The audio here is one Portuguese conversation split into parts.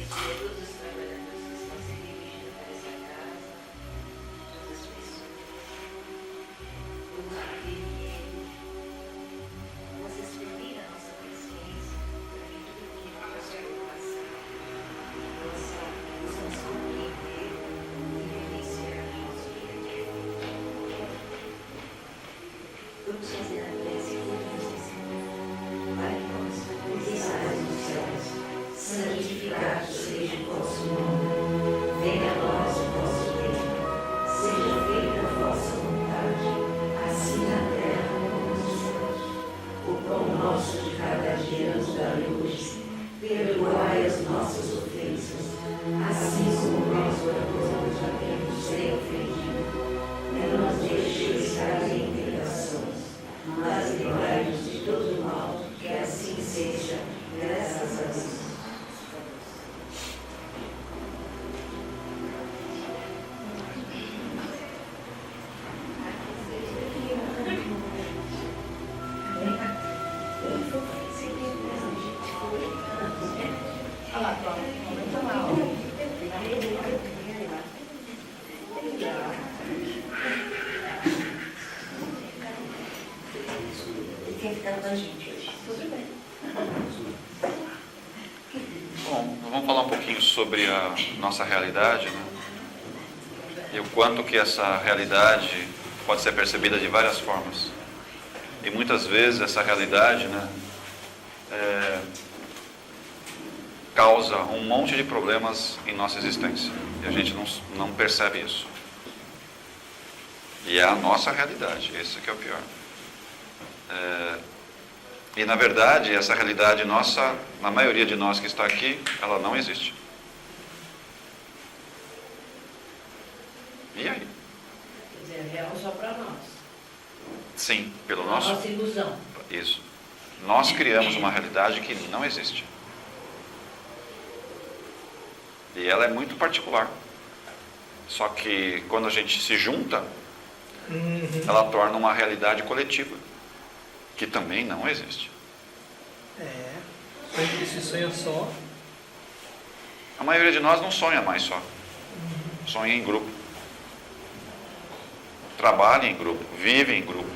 todos os trabalhadores que estão se dirigindo para essa casa, todas as pessoas, o marido, vocês permiram a nossa consciência para que tudo que passou no passado possamos compreender e vivenciar no nosso dia a dia. Vamos fazer a prece por Deus. Pai nosso, que estás nos céus, santificado seja o vosso nome. Venha a nós o vosso reino. Seja feita a vossa vontade, assim na terra como nos céus. O pão nosso de cada dia nos dai hoje. Perdoai as nossas ofensas, assim como nós perdoamos a quem nos tem ofendido. Não nos deixeis cair em tentações, mas livrai-nos de todo mal, que assim seja, graças a Deus. Bom, vamos falar um pouquinho sobre a nossa realidade, né? E o quanto que essa realidade pode ser percebida de várias formas. E muitas vezes essa realidade, né, causa um monte de problemas em nossa existência. E a gente não percebe isso. E é a nossa realidade, esse que é o pior. E na verdade, essa realidade nossa, na maioria de nós que está aqui, ela não existe. E aí? Quer dizer, é real só para nós. Sim, pelo A nosso... nossa ilusão. Isso. Nós criamos uma realidade que não existe. E ela é muito particular. Só que quando a gente se junta, ela torna uma realidade coletiva, que também não existe. Se sonha só. A maioria de nós não sonha mais só. Sonha em grupo. Trabalha em grupo, vive em grupo.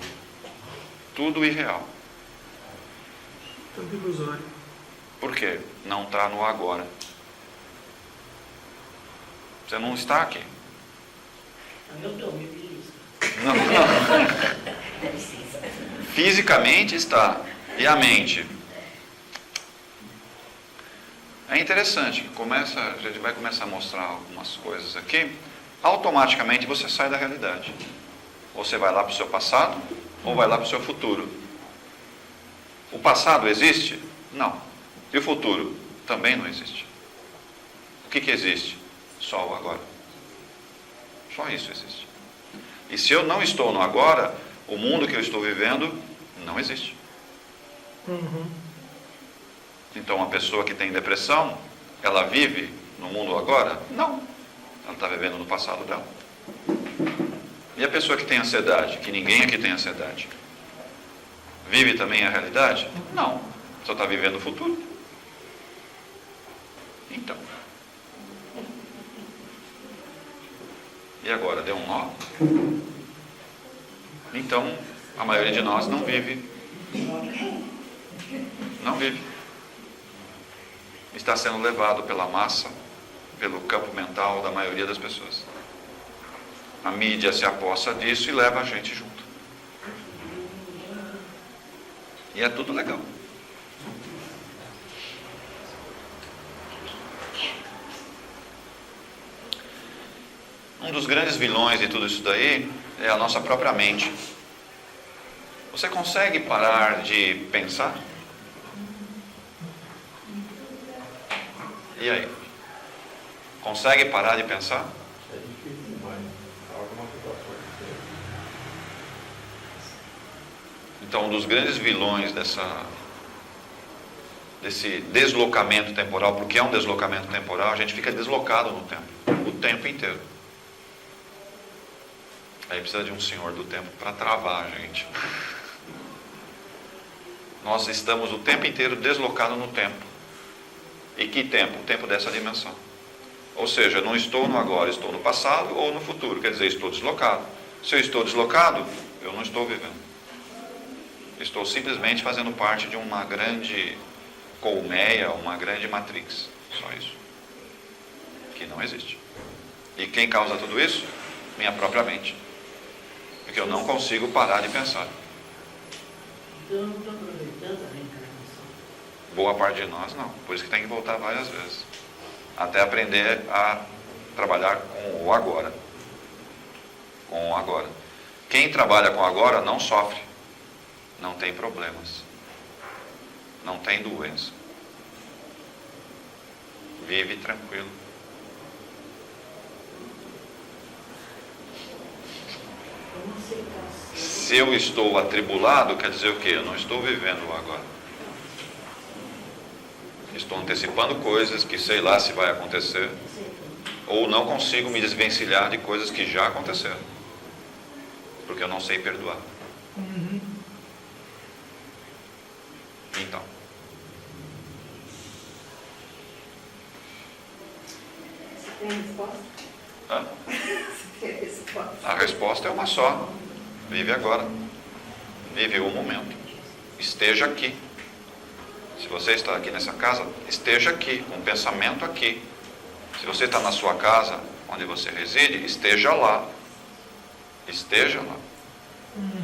Tudo irreal. Tanto ilusório. Por quê? Não está no agora. Você não está aqui. Eu estou, me belisco. Não. Dá licença. Fisicamente está. E a mente? É interessante, a gente vai começar a mostrar algumas coisas aqui. Automaticamente você sai da realidade. Ou você vai lá para o seu passado, ou vai lá para o seu futuro. O passado existe? Não. E o futuro? Também não existe. O que existe? Só o agora. Só isso existe. E se eu não estou no agora, o mundo que eu estou vivendo não existe. Então, uma pessoa que tem depressão, ela vive no mundo agora? Não. Ela está vivendo no passado dela. E a pessoa que tem ansiedade, que ninguém aqui tem ansiedade, vive também a realidade? Não. Só está vivendo o futuro. Então. E agora, deu um nó? Então, a maioria de nós não vive. Não vive. Está sendo levado pela massa, pelo campo mental da maioria das pessoas. A mídia se apossa disso e leva a gente junto. E é tudo legal. Um dos grandes vilões de tudo isso daí é a nossa própria mente. Você consegue parar de pensar? E aí? Consegue parar de pensar? É difícil, mas alguma situação Então, um dos grandes vilões desse deslocamento temporal, porque é um deslocamento temporal, a gente fica deslocado no tempo, o tempo inteiro. Aí precisa de um senhor do tempo para travar a gente. Nós estamos o tempo inteiro deslocados no tempo. E que tempo? O tempo dessa dimensão. Ou seja, eu não estou no agora, estou no passado ou no futuro. Quer dizer, estou deslocado. Se eu estou deslocado, eu não estou vivendo. Estou simplesmente fazendo parte de uma grande colmeia, uma grande matrix. Só isso. Que não existe. E quem causa tudo isso? Minha própria mente. Porque eu não consigo parar de pensar. Então eu não estou aproveitando a reencarnação. Boa parte de nós não. Por isso que tem que voltar várias vezes. Até aprender a trabalhar com o agora. Com o agora. Quem trabalha com o agora não sofre. Não tem problemas. Não tem doença. Vive tranquilo. Como aceitação. Se eu estou atribulado, quer dizer o quê? Eu não estou vivendo o agora. Estou antecipando coisas que sei lá se vai acontecer. Ou não consigo me desvencilhar de coisas que já aconteceram. Porque eu não sei perdoar. Então. Você tem resposta? Hã? Você tem resposta? A resposta é uma só. Vive agora. Vive o momento. Esteja aqui. Se você está aqui nessa casa, esteja aqui, com o pensamento aqui. Se você está na sua casa, onde você reside, esteja lá. Esteja lá.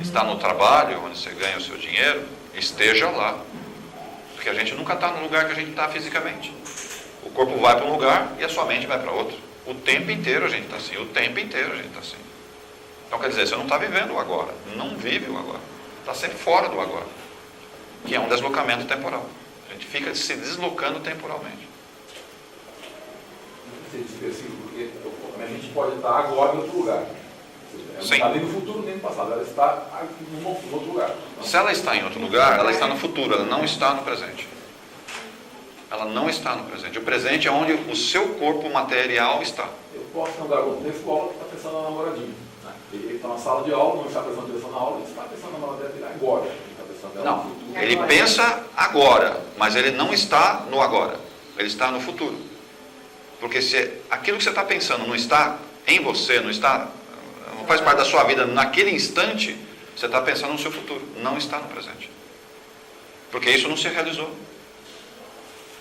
Está no trabalho, onde você ganha o seu dinheiro, esteja lá. Porque a gente nunca está no lugar que a gente está fisicamente. O corpo vai para um lugar e a sua mente vai para outro. O tempo inteiro a gente está assim. O tempo inteiro a gente está assim. Então quer dizer, você não está vivendo o agora. Não vive o agora. Está sempre fora do agora. Que é um deslocamento temporal. A gente fica se deslocando temporalmente. Você diz assim, porque a gente pode estar agora em outro lugar. Ela Sim. está nem no futuro, nem no passado. Ela está em outro lugar. Se ela está em outro lugar, ela está no futuro, ela não está no presente. Ela não está no presente. O presente é onde o seu corpo material está. Eu posso ter um garoto na escola que está pensando na namoradinha. Né? Ele está na sala de aula, não está prestando atenção na aula, ele está pensando na namoradinha dele agora. Ele está pensando nela no Não, futuro. ele pensa agora, mas ele não está no agora. Ele está no futuro. Porque se aquilo que você está pensando não está em você, não faz parte da sua vida naquele instante, você está pensando no seu futuro, não está no presente. Porque isso não se realizou.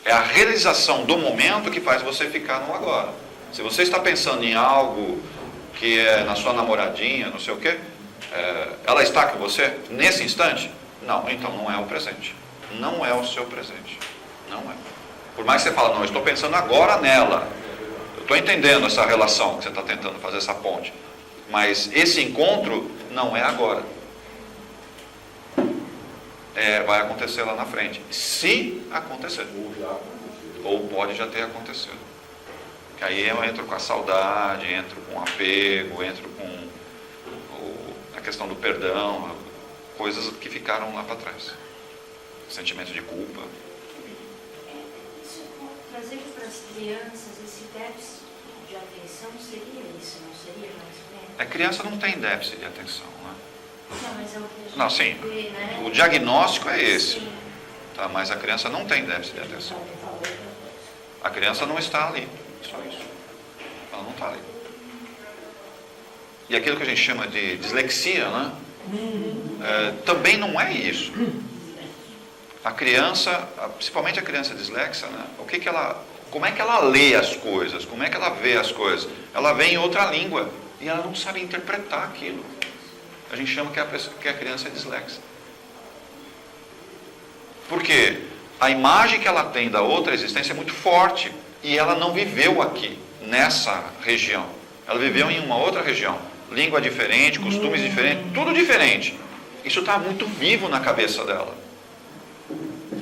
É a realização do momento que faz você ficar no agora. Se você está pensando em algo que é na sua namoradinha, não sei o quê, ela está com você nesse instante? Não, então não é o presente. Não é o seu presente. Não é. Por mais que você fale, não, eu estou pensando agora nela. Eu estou entendendo essa relação que você está tentando fazer essa ponte. Mas esse encontro não é agora. Vai acontecer lá na frente. Se acontecer. Ou pode já ter acontecido. Que aí eu entro com a saudade, entro com o apego, entro com a questão do perdão, coisas que ficaram lá para trás. Sentimento de culpa. Trazer para as crianças esse déficit de atenção seria isso, não seria mais ou menos? A criança não tem déficit de atenção, né? Não, mas é o que a gente Não, sim. vê, né? O diagnóstico é esse. Sim. Tá? Mas a criança não tem déficit de atenção. A criança não está ali. Só isso. Ela não está ali. E aquilo que a gente chama de dislexia, né? Também não é isso. A criança, principalmente a criança dislexa, né? Como é que ela lê as coisas? Como é que ela vê as coisas? Ela vê em outra língua e ela não sabe interpretar aquilo. A gente chama que a criança é dislexa. Porque a imagem que ela tem da outra existência é muito forte e ela não viveu aqui, nessa região. Ela viveu em uma outra região. Língua diferente, costumes diferentes, tudo diferente. Isso está muito vivo na cabeça dela.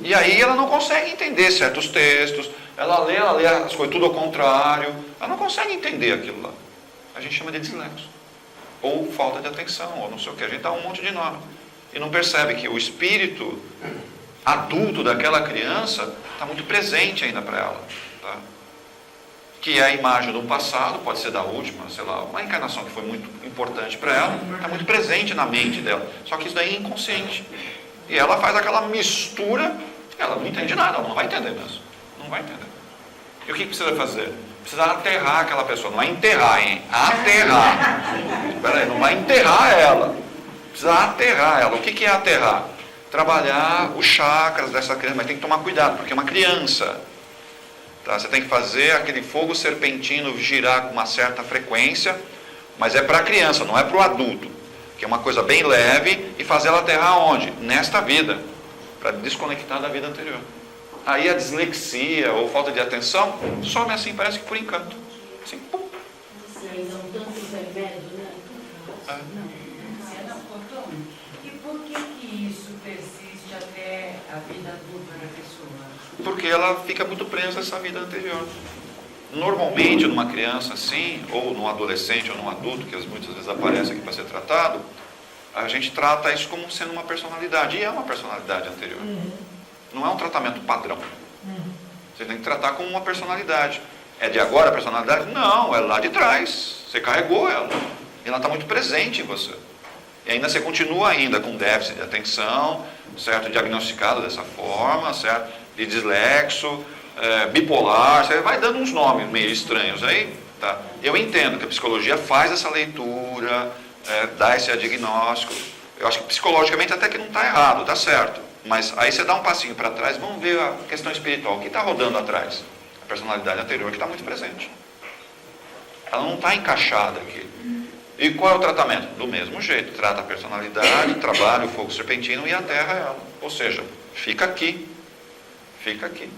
E aí ela não consegue entender certos textos, ela lê as coisas tudo ao contrário, ela não consegue entender aquilo lá. A gente chama de dislexo. Ou falta de atenção, ou não sei o que, a gente dá um monte de nome. E não percebe que o espírito adulto daquela criança está muito presente ainda para ela. Tá? Que é a imagem do passado, pode ser da última, sei lá, uma encarnação que foi muito importante para ela, está muito presente na mente dela. Só que isso daí é inconsciente. E ela faz aquela mistura, ela não entende nada, ela não vai entender mesmo. Não vai entender. E o que precisa fazer? Precisa aterrar aquela pessoa. Não é enterrar, hein? Aterrar. Peraí, não vai enterrar ela. Precisa aterrar ela. O que é aterrar? Trabalhar os chakras dessa criança. Mas tem que tomar cuidado, porque é uma criança. Tá? Você tem que fazer aquele fogo serpentino girar com uma certa frequência, mas é para a criança, não é para o adulto. Que é uma coisa bem leve, e fazer ela aterrar onde? Nesta vida. Para desconectar da vida anterior. Aí a dislexia ou falta de atenção some assim, parece que por encanto. Assim, pum. Aí dão tantos remédios, né? E por que isso persiste até a vida adulta da pessoa? Porque ela fica muito presa a essa vida anterior. Normalmente, numa criança assim, ou num adolescente ou num adulto, que muitas vezes aparece aqui para ser tratado, a gente trata isso como sendo uma personalidade, e é uma personalidade anterior. Não é um tratamento padrão. Você tem que tratar como uma personalidade. É de agora a personalidade? Não, é lá de trás. Você carregou ela. E ela está muito presente em você. E ainda você continua ainda com déficit de atenção, certo? Diagnosticado dessa forma, certo? De dislexo, bipolar, você vai dando uns nomes meio estranhos aí. Tá? Eu entendo que a psicologia faz essa leitura, dá esse diagnóstico. Eu acho que psicologicamente até que não está errado, está certo. Mas aí você dá um passinho para trás, vamos ver a questão espiritual. O que está rodando atrás? A personalidade anterior que está muito presente. Ela não está encaixada aqui. E qual é o tratamento? Do mesmo jeito. Trata a personalidade, trabalha o fogo serpentino e aterra ela. Ou seja, fica aqui. Fica aqui.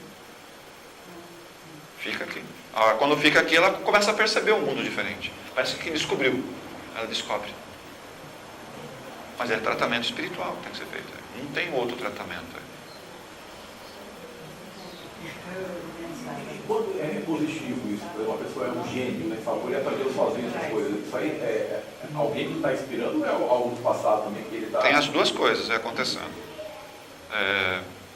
Fica aqui. Agora, quando fica aqui, ela começa a perceber um mundo diferente. Parece que descobriu. Ela descobre. Mas é tratamento espiritual que tem que ser feito. Não tem outro tratamento. Quando é positivo isso, por exemplo, uma pessoa é um gênio, né? Fala, ele aprendeu sozinho essas coisas. Isso aí é alguém que está inspirando ou é algo do passado também que ele está... Tem as duas coisas acontecendo.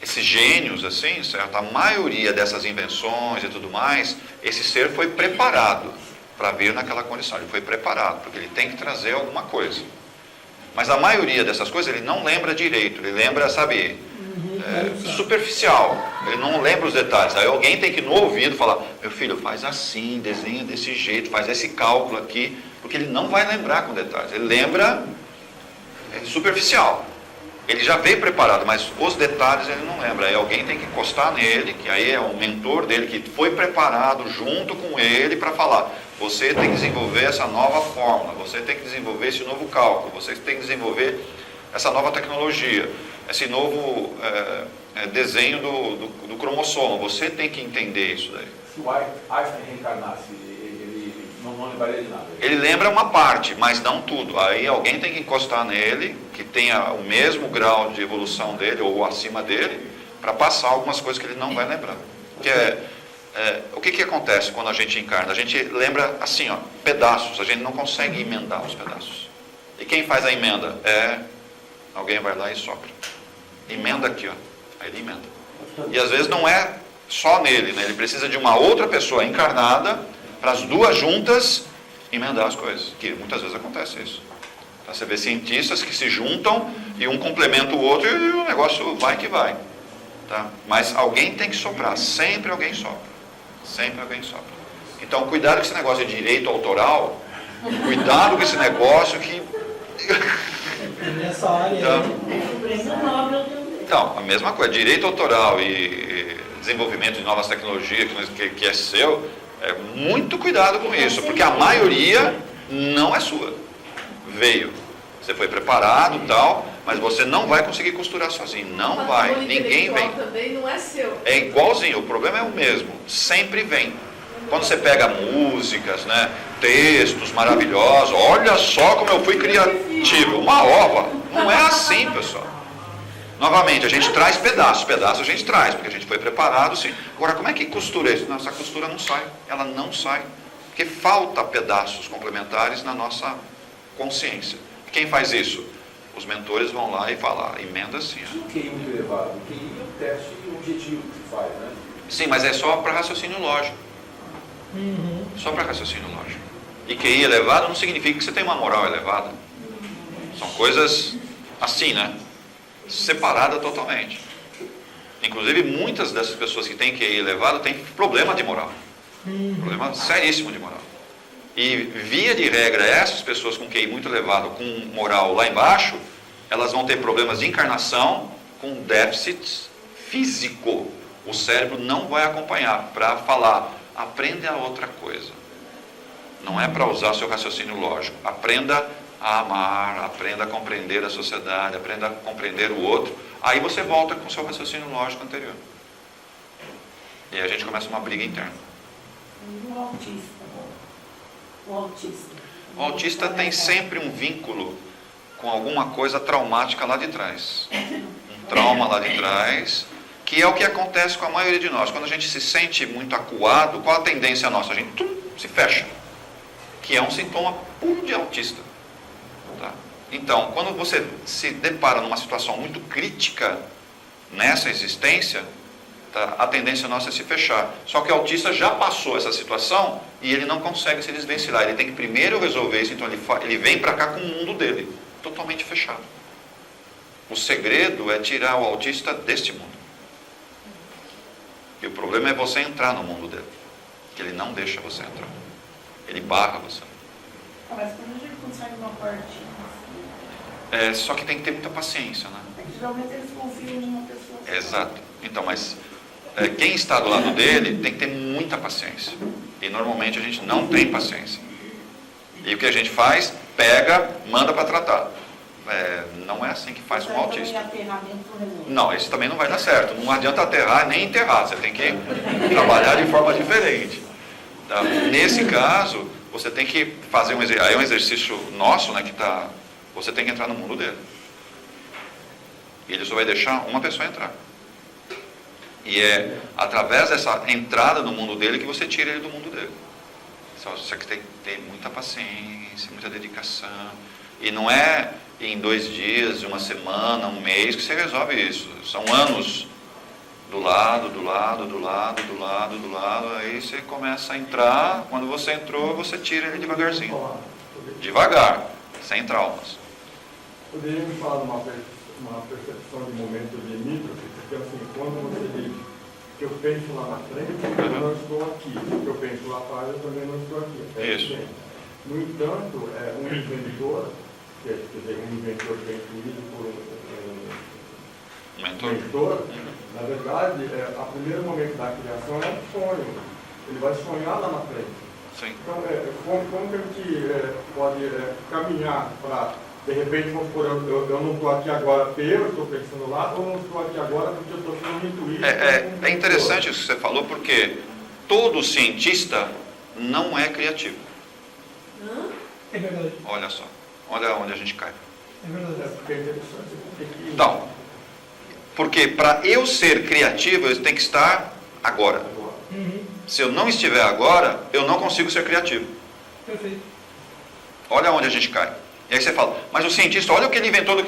Esses gênios, assim, certo? A maioria dessas invenções e tudo mais, esse ser foi preparado para vir naquela condição. Ele foi preparado, porque ele tem que trazer alguma coisa. Mas a maioria dessas coisas ele não lembra direito, ele lembra, sabe, superficial, ele não lembra os detalhes. Aí alguém tem que no ouvido falar, meu filho, faz assim, desenha desse jeito, faz esse cálculo aqui, porque ele não vai lembrar com detalhes, ele lembra superficial. Ele já veio preparado, mas os detalhes ele não lembra. Aí alguém tem que encostar nele, que aí é o mentor dele, que foi preparado junto com ele para falar, você tem que desenvolver essa nova fórmula, você tem que desenvolver esse novo cálculo, você tem que desenvolver essa nova tecnologia, esse novo desenho do cromossomo, você tem que entender isso daí. Se o Einstein reencarnasse, ele não lembraria de nada. Ele lembra uma parte, mas não tudo. Aí alguém tem que encostar nele, que tenha o mesmo grau de evolução dele, ou acima dele, para passar algumas coisas que ele não vai lembrar. O que acontece quando a gente encarna? A gente lembra assim, ó, pedaços, a gente não consegue emendar os pedaços. E quem faz a emenda? Alguém vai lá e sopra. Emenda aqui, ó. Aí ele emenda. E às vezes não é só nele, né? Ele precisa de uma outra pessoa encarnada para as duas juntas emendar as coisas. Que muitas vezes acontece isso. Então, você vê cientistas que se juntam e um complementa o outro e o negócio vai que vai. Tá? Mas alguém tem que soprar. Sempre alguém sopra. Sempre alguém sopra. Então, cuidado com esse negócio de direito autoral. Cuidado com esse negócio que... Nessa área Então, a mesma coisa. Direito autoral e desenvolvimento de novas tecnologias que é seu, muito cuidado com isso. Porque a maioria não é sua. Veio. Você foi preparado e tal, mas você não vai conseguir costurar sozinho. Não vai. Ninguém vem. Também não é seu. É igualzinho, o problema é o mesmo, sempre vem. Quando você pega músicas, né, textos maravilhosos, olha só como eu fui criativo, uma ova. Não é assim, pessoal. Novamente, a gente traz pedaços a gente traz, porque a gente foi preparado, sim. Agora, como é que costura isso? Não, essa costura não sai, ela não sai, porque falta pedaços complementares na nossa consciência. Quem faz isso? Os mentores vão lá e falam, emenda assim. O QI muito elevado, o QI é um teste objetivo que se faz, né? Sim, mas é só para raciocínio lógico. Só para raciocínio lógico. E QI elevado não significa que você tem uma moral elevada. São coisas assim, né? Separada totalmente. Inclusive, muitas dessas pessoas que têm QI elevado têm problema de moral. Problema seríssimo de moral. E, via de regra, essas pessoas com QI muito elevado, com moral lá embaixo, elas vão ter problemas de encarnação com déficits físico. O cérebro não vai acompanhar para falar, aprenda a outra coisa. Não é para usar seu raciocínio lógico. Aprenda a amar, aprenda a compreender a sociedade, aprenda a compreender o outro. Aí você volta com o seu raciocínio lógico anterior. E aí a gente começa uma briga interna. O autista. O autista. O autista tem sempre um vínculo com alguma coisa traumática lá de trás. Um trauma lá de trás, que é o que acontece com a maioria de nós. Quando a gente se sente muito acuado, qual a tendência nossa? A gente se fecha. Que é um sintoma puro de autista. Tá? Então, quando você se depara numa situação muito crítica nessa existência, tá, a tendência nossa é se fechar. Só que o autista já passou essa situação e ele não consegue se desvencilhar. Ele tem que primeiro resolver isso, então ele vem para cá com o mundo dele, totalmente fechado. O segredo é tirar o autista deste mundo. E o problema é você entrar no mundo dele, que ele não deixa você entrar. Ele barra você. Mas quando a gente consegue uma partinha Só que tem que ter muita paciência, né? é que geralmente eles confiam em uma pessoa. Exato. Então, mas quem está do lado dele tem que ter muita paciência. E normalmente a gente não tem paciência. E o que a gente faz? Pega, manda para tratar. Não é assim que faz com o autista. Não, isso também não vai dar certo. Não adianta aterrar nem enterrar. Você tem que trabalhar de forma diferente. Tá? Nesse caso, você tem que fazer um exercício. Aí é um exercício nosso, né, que tá. Você tem que entrar no mundo dele. E ele só vai deixar uma pessoa entrar. E é através dessa entrada no mundo dele que você tira ele do mundo dele. Só que tem que ter muita paciência, muita dedicação. E não é em 2 dias, 1 semana, 1 mês que você resolve isso. São anos do lado, aí você começa a entrar. Quando você entrou, você tira ele devagarzinho. Devagar, sem traumas. Poderia me falar de uma percepção de momento limítrofe? Porque assim, quando você diz que eu penso lá na frente, eu não estou aqui. Que eu penso lá atrás, eu também não estou aqui. Isso. No entanto, um inventor, quer dizer, um inventor que é incluído por um mentor, na verdade, o primeiro momento da criação é um sonho. Ele vai sonhar lá na frente. Sim. Então, como que a gente pode caminhar para, de repente, vamos supor, eu não estou aqui agora porque eu estou pensando lá, ou não estou aqui agora porque eu estou sendo intuído. É interessante isso que você falou, porque todo cientista não é criativo. É verdade. Olha só. Olha onde a gente cai. É verdade. Porque é interessante. Então, porque para eu ser criativo, eu tenho que estar agora. Se eu não estiver agora, eu não consigo ser criativo. Perfeito. Olha onde a gente cai. E aí você fala, mas o cientista, olha o que ele inventou.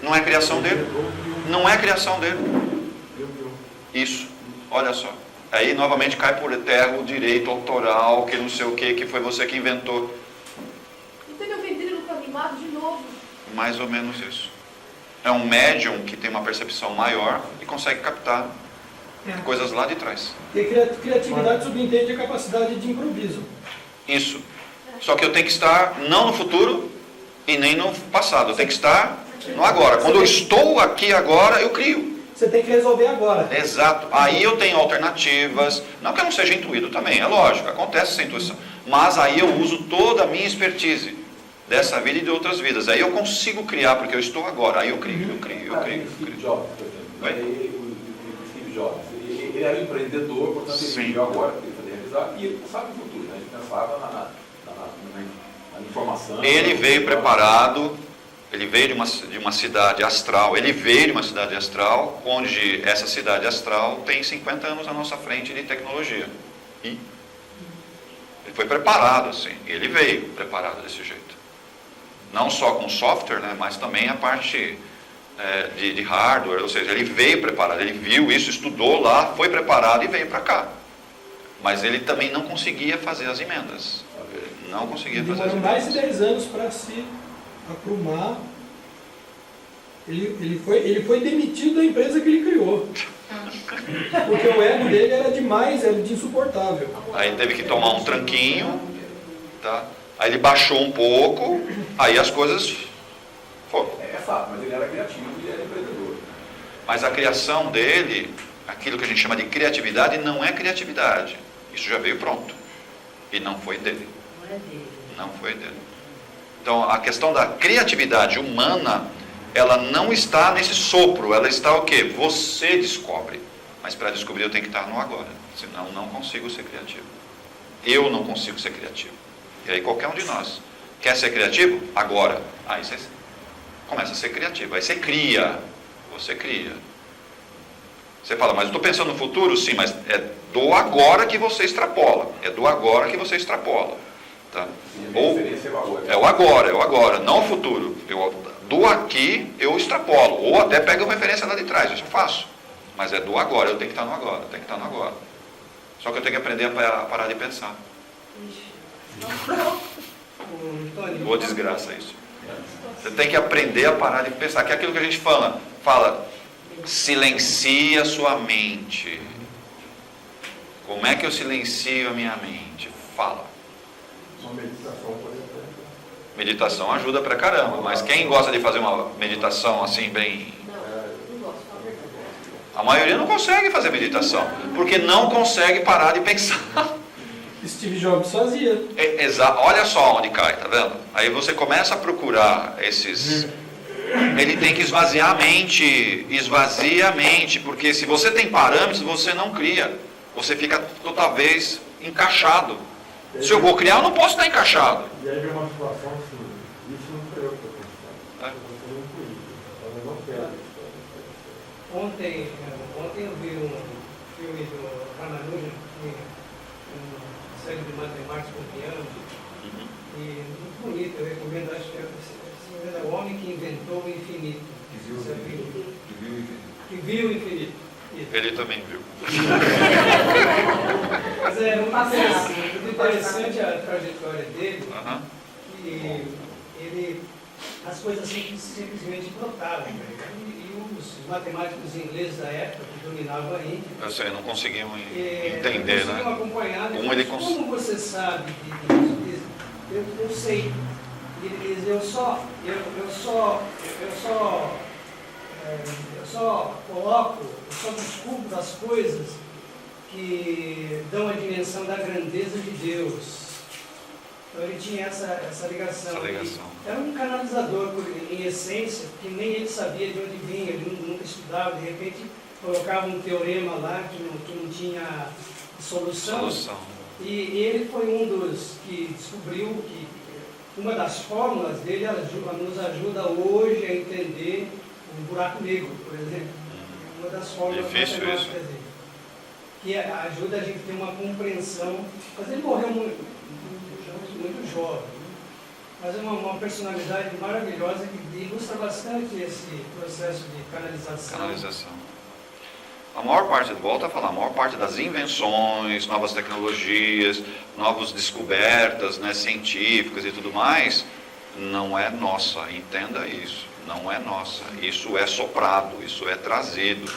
Não é criação dele. Não é criação dele. Isso. Olha só. Aí novamente cai por terra o direito autoral, que não sei o que foi você que inventou. Então eu vendi no animado de novo. Mais ou menos isso. É um médium que tem uma percepção maior e consegue captar coisas lá de trás. E a criatividade subentende a capacidade de improviso. Isso. Só que eu tenho que estar não no futuro e nem no passado. Eu tenho que estar no agora. Quando eu estou aqui agora, eu crio. Você tem que resolver agora. Exato. Aí eu tenho alternativas. Não que eu não seja intuído também, é lógico, acontece essa intuição. Mas aí eu uso toda a minha expertise dessa vida e de outras vidas. Aí eu consigo criar, porque eu estou agora. Aí eu crio. Steve Jobs, por exemplo. O Steve Jobs, ele era um empreendedor, portanto ele viveu agora, porque ele fazia realizar, e ele pensava no futuro, né? Ele pensava na informação. Ele veio preparado. Ele veio de uma cidade astral. Ele veio de uma cidade astral, onde essa cidade astral tem 50 anos à nossa frente de tecnologia. E ele foi preparado assim. Ele veio preparado desse jeito. Não só com software, né, mas também a parte de hardware. Ou seja, ele veio preparado. Ele viu isso, estudou lá, foi preparado e veio para cá. Mas ele também não conseguia fazer as emendas. Não conseguia fazer as emendas. Mais de 10 anos para se aprumar Ele foi demitido da empresa que ele criou. Porque o ego dele era demais, era de insuportável. Aí teve que tomar um tranquinho, tá? Aí ele baixou um pouco, aí as coisas foram. É fato, mas ele era criativo e era empreendedor. Mas a criação dele, aquilo que a gente chama de criatividade, não é criatividade. Isso já veio pronto. E não foi dele. Não é dele. Não foi dele. Então, a questão da criatividade humana, ela não está nesse sopro, ela está o quê? Você descobre. Mas para descobrir eu tenho que estar no agora. Senão não consigo ser criativo. Eu não consigo ser criativo. E aí qualquer um de nós quer ser criativo? Agora. Aí você começa a ser criativo. Aí você cria. Você cria. Você fala, mas eu estou pensando no futuro? Sim, mas é do agora que você extrapola. É do agora que você extrapola. Tá? Ou é o agora, não o futuro. Do aqui eu extrapolo. Ou até pego referência lá de trás, isso eu faço. Mas é do agora, eu tenho que estar no agora, eu tenho que estar no agora. Só que eu tenho que aprender a parar de pensar. Boa desgraça isso. Você tem que aprender a parar de pensar, que é aquilo que a gente fala, silencia a sua mente. Como é que eu silencio a minha mente? Fala. Uma meditação, por exemplo. Meditação ajuda pra caramba, mas quem gosta de fazer uma meditação assim bem... A maioria não consegue fazer meditação, porque não consegue parar de pensar. Steve Jobs fazia. Olha só onde cai, tá vendo? Aí você começa a procurar esses... Ele tem que esvaziar a mente, esvazia a mente, porque se você tem parâmetros, você não cria. Você fica toda vez encaixado. Se eu vou criar, eu não posso estar encaixado. E aí vem uma situação assim, isso não foi eu que estou pensando. Você não foi isso. Eu não quero isso. Ontem eu vi um filme do Ramanujan, uma série de matemáticos com piano, e muito bonito, eu recomendo, acho que é o homem que inventou o infinito. Que viu o infinito. Isso. Ele também viu. Mas é muito interessante a trajetória dele, que ele, as coisas simplesmente brotaram. Os matemáticos ingleses da época, que dominavam a Índia, Eu sei, não conseguiam entender, né? Acompanhar, Como você sabe disso? Eu sei. Eu só descubro as coisas que dão a dimensão da grandeza de Deus. Então ele tinha essa ligação. Era um canalizador em essência, que nem ele sabia de onde vinha, ele nunca estudava, de repente colocava um teorema lá que não tinha solução. E ele foi um dos que descobriu que uma das fórmulas dele nos ajuda hoje a entender o buraco negro, por exemplo. Uma das fórmulas matemáticas dele. Que ajuda a gente a ter uma compreensão. Mas ele morreu muito jovem. Mas é uma personalidade maravilhosa que ilustra bastante esse processo de canalização. A maior parte, volta a falar, a maior parte das invenções, novas tecnologias, novas descobertas, né, científicas e tudo mais, não é nossa, entenda isso, não é nossa, isso é soprado, isso é trazido.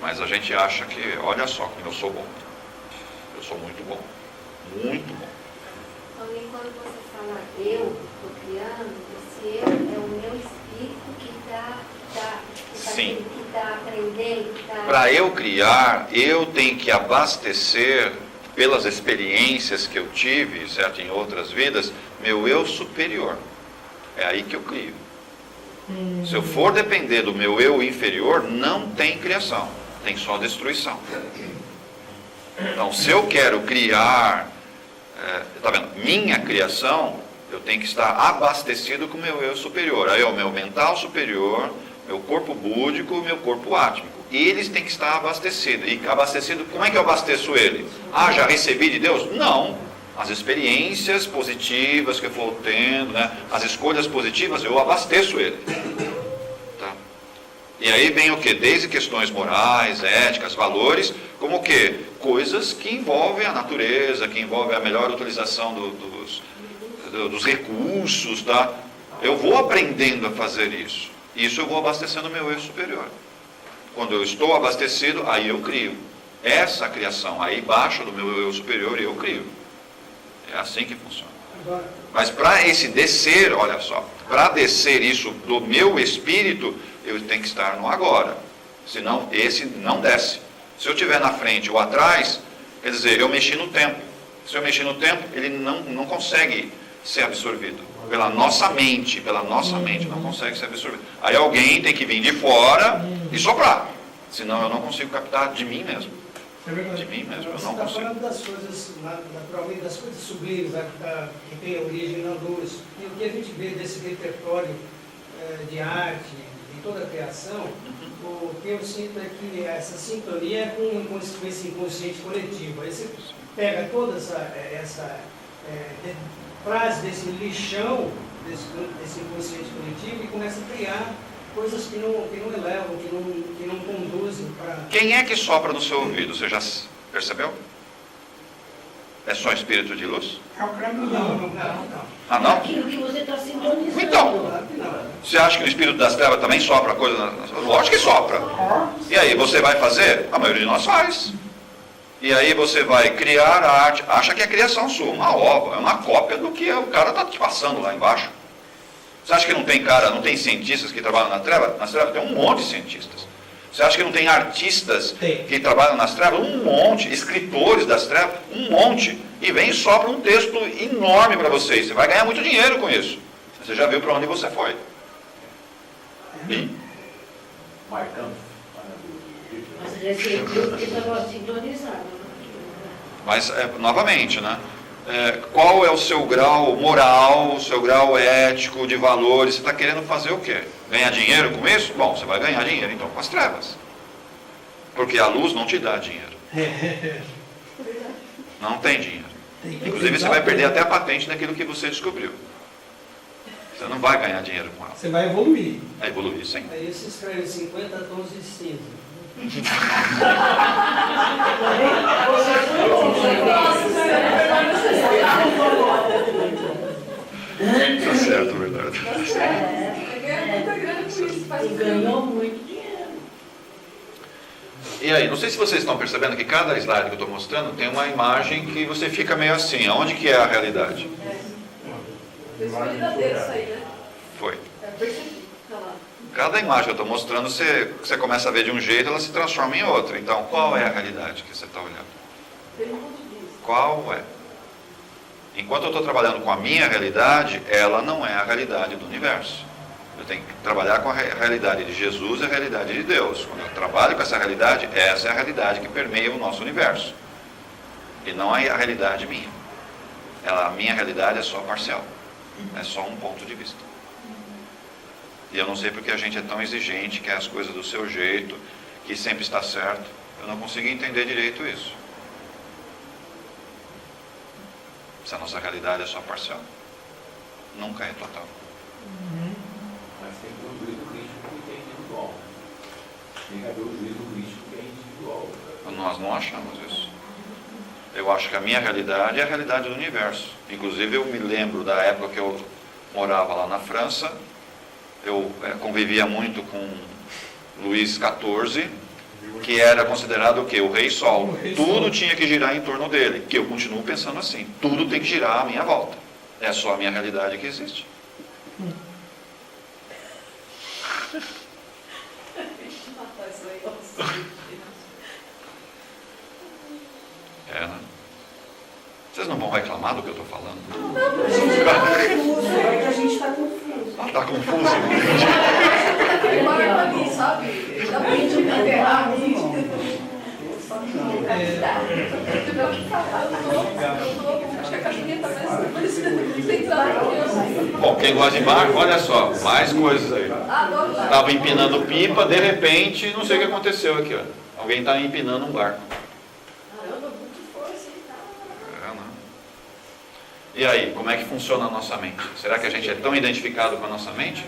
Mas a gente acha que, olha só como eu sou bom, eu sou muito bom, muito bom. Então, e quando você fala eu estou criando, esse eu é o meu espírito que está aprendendo. Para eu criar, eu tenho que abastecer, pelas experiências que eu tive, certo, em outras vidas, meu eu superior. É aí que eu crio. Se eu for depender do meu eu inferior, não tem criação, tem só destruição. Então, se eu quero criar, tá vendo? Minha criação, eu tenho que estar abastecido com o meu eu superior. Aí é o meu mental superior, meu corpo búdico, meu corpo átmico. Eles têm que estar abastecidos. E abastecido, como é que eu abasteço ele? Já recebi de Deus? Não. As experiências positivas que eu for tendo, né? As escolhas positivas, eu abasteço ele. Tá? E aí vem o quê? Desde questões morais, éticas, valores, como o quê? Coisas que envolvem a natureza, que envolvem a melhor utilização dos recursos, tá? Eu vou aprendendo a fazer isso. Isso eu vou abastecendo o meu eu superior. Quando eu estou abastecido, aí eu crio. Essa criação, aí baixa do meu eu superior e eu crio. É assim que funciona. Mas para esse descer, olha só, para descer isso do meu espírito, eu tenho que estar no agora. Senão esse não desce. Se eu estiver na frente ou atrás, quer dizer, eu mexi no tempo. Se eu mexi no tempo, ele não consegue ser absorvido. Pela nossa mente, não consegue ser absorvido. Aí alguém tem que vir de fora e soprar. Senão eu não consigo captar de mim mesmo. De mim mesmo, eu não consigo. Você está falando das coisas, naturalmente, das coisas sublimes, que tem origem na luz. E o que a gente vê desse repertório de arte, de toda a criação, o que eu sinto é que essa sintonia é com esse inconsciente coletivo. Aí você pega toda essa frase desse lixão, desse inconsciente coletivo e começa a criar coisas que não elevam, que não conduzem para... Quem é que sopra no seu ouvido? Você já percebeu? É só espírito de luz? Não. Ah, não? Aquilo que você está sintonizando. Então, você acha que o espírito das trevas também sopra coisa? Lógico que sopra. E aí, você vai fazer? A maioria de nós faz. E aí você vai criar a arte, acha que é criação sua, uma obra, é uma cópia do que o cara está te passando lá embaixo. Você acha que não tem cientistas que trabalham na treva? Nas trevas tem um monte de cientistas. Você acha que não tem artistas que trabalham nas trevas? Um monte. Escritores das trevas? Um monte. E vem e sopra um texto enorme para vocês. Você vai ganhar muito dinheiro com isso. Você já viu para onde você foi. E? Marcando. Mas esse grupo que estava sintonizado. Mas, novamente, né? Qual é o seu grau moral, o seu grau ético, de valores? Você está querendo fazer o quê? Ganhar dinheiro com isso? Bom, você vai ganhar dinheiro então com as trevas. Porque a luz não te dá dinheiro. Não tem dinheiro. Inclusive você vai perder até a patente daquilo que você descobriu. Você não vai ganhar dinheiro com ela. Você vai evoluir. É evoluir, sim. Aí você escreve 50 tons de cinza. Tá certo, verdade. Ganhou muito dinheiro. E aí, não sei se vocês estão percebendo que cada slide que eu estou mostrando tem uma imagem que você fica meio assim, aonde que é a realidade? Foi verdadeiro isso aí, né? Foi. Percebi. Tá lá. Cada imagem que eu estou mostrando, você começa a ver de um jeito, ela se transforma em outra. Então, qual é a realidade que você está olhando? Pelo ponto de vista. Qual é? Enquanto eu estou trabalhando com a minha realidade, ela não é a realidade do universo. Eu tenho que trabalhar com a realidade de Jesus e a realidade de Deus. Quando eu trabalho com essa realidade, essa é a realidade que permeia o nosso universo. E não é a realidade minha. A minha realidade é só parcial. É só um ponto de vista. E eu não sei porque a gente é tão exigente, quer as coisas do seu jeito, que sempre está certo. Eu não consigo entender direito isso. Se a nossa realidade é só parcial. Nunca é total. Mas tem que ter o juízo crítico que é individual. Tem que haver o juízo crítico que é individual. Nós não achamos isso. Eu acho que a minha realidade é a realidade do universo. Inclusive eu me lembro da época que eu morava lá na França. Eu convivia muito com Luís XIV, que era considerado o quê? O Rei Sol. Tudo tinha que girar em torno dele, que eu continuo pensando assim. Tudo tem que girar à minha volta. É só a minha realidade que existe. Né? Vocês não vão reclamar do que eu estou falando? Não, a gente está confuso. É que a gente está confuso. Ah, está confuso? Ele marca ali, sabe? Dá pra gente enterrar ali. Acho que a caderneta parece. Bom, quem gosta de barco, olha só, mais coisas aí. Estava empinando pipa, de repente, não sei o que aconteceu aqui, ó. Alguém está empinando um barco. Caramba, muito força e tal. E aí, como é que funciona a nossa mente? Será que a gente é tão identificado com a nossa mente?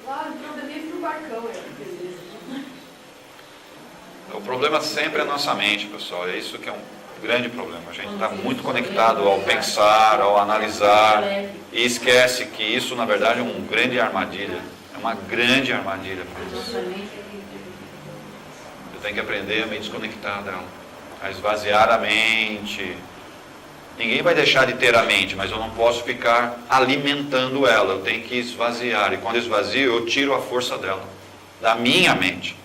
Ah, não, eu livre no barcão, beleza. O problema sempre é a nossa mente, pessoal. É isso que é Grande problema. A gente está muito conectado ao pensar, ao analisar, e esquece que isso, na verdade, é uma grande armadilha. É uma grande armadilha para isso. Eu tenho que aprender a me desconectar dela, a esvaziar a mente. Ninguém vai deixar de ter a mente, mas eu não posso ficar alimentando ela. Eu tenho que esvaziar. E quando esvazio, eu tiro a força dela, da minha mente.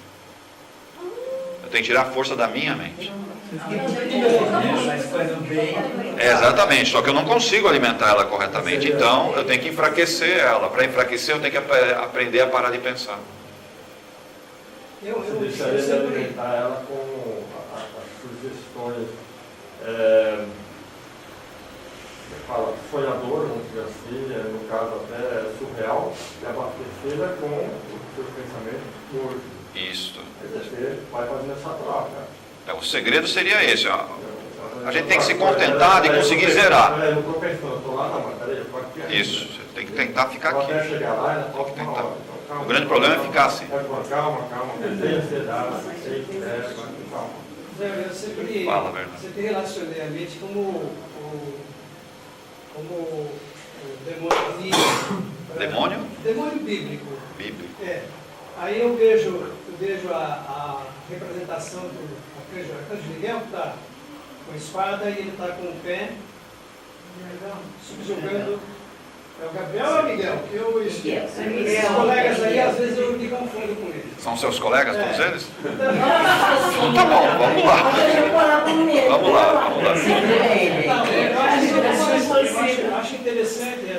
Eu tenho que tirar a força da minha mente. Exatamente, só que eu não consigo alimentar ela corretamente. Então, eu tenho que enfraquecer ela. Para enfraquecer, eu tenho que aprender a parar de pensar. Você deixaria de alimentar ela com as sugestões fala sonhador, vamos dizer assim, no caso até surreal, e abastecê-la com o seu pensamento hoje. Isso. Você vai fazendo essa troca. O segredo seria esse, ó. A gente tem que se contentar de conseguir zerar. Eu não estou pensando, estou lá, não, mas peraí, eu estou aqui. Isso, você tem que tentar ficar aqui. Até chegar lá, ainda Tem que falta uma tentar. hora. Então, calma. O grande problema é ficar assim. Calma, sem ansiedade, sem calma. Eu sempre, Fala, Bernardo. sempre relacionei a mente como o demônio bíblico. Demônio? Demônio bíblico. Bíblico. É. Aí eu vejo a representação do Arcanjo Miguel, que está com a espada e ele está com o pé subjugando. É o Gabriel ou é o Miguel? Os colegas aí, às vezes eu me confundo com eles. São seus colegas, todos eles? Então tá bom, vamos lá. Vamos lá. Eu acho interessante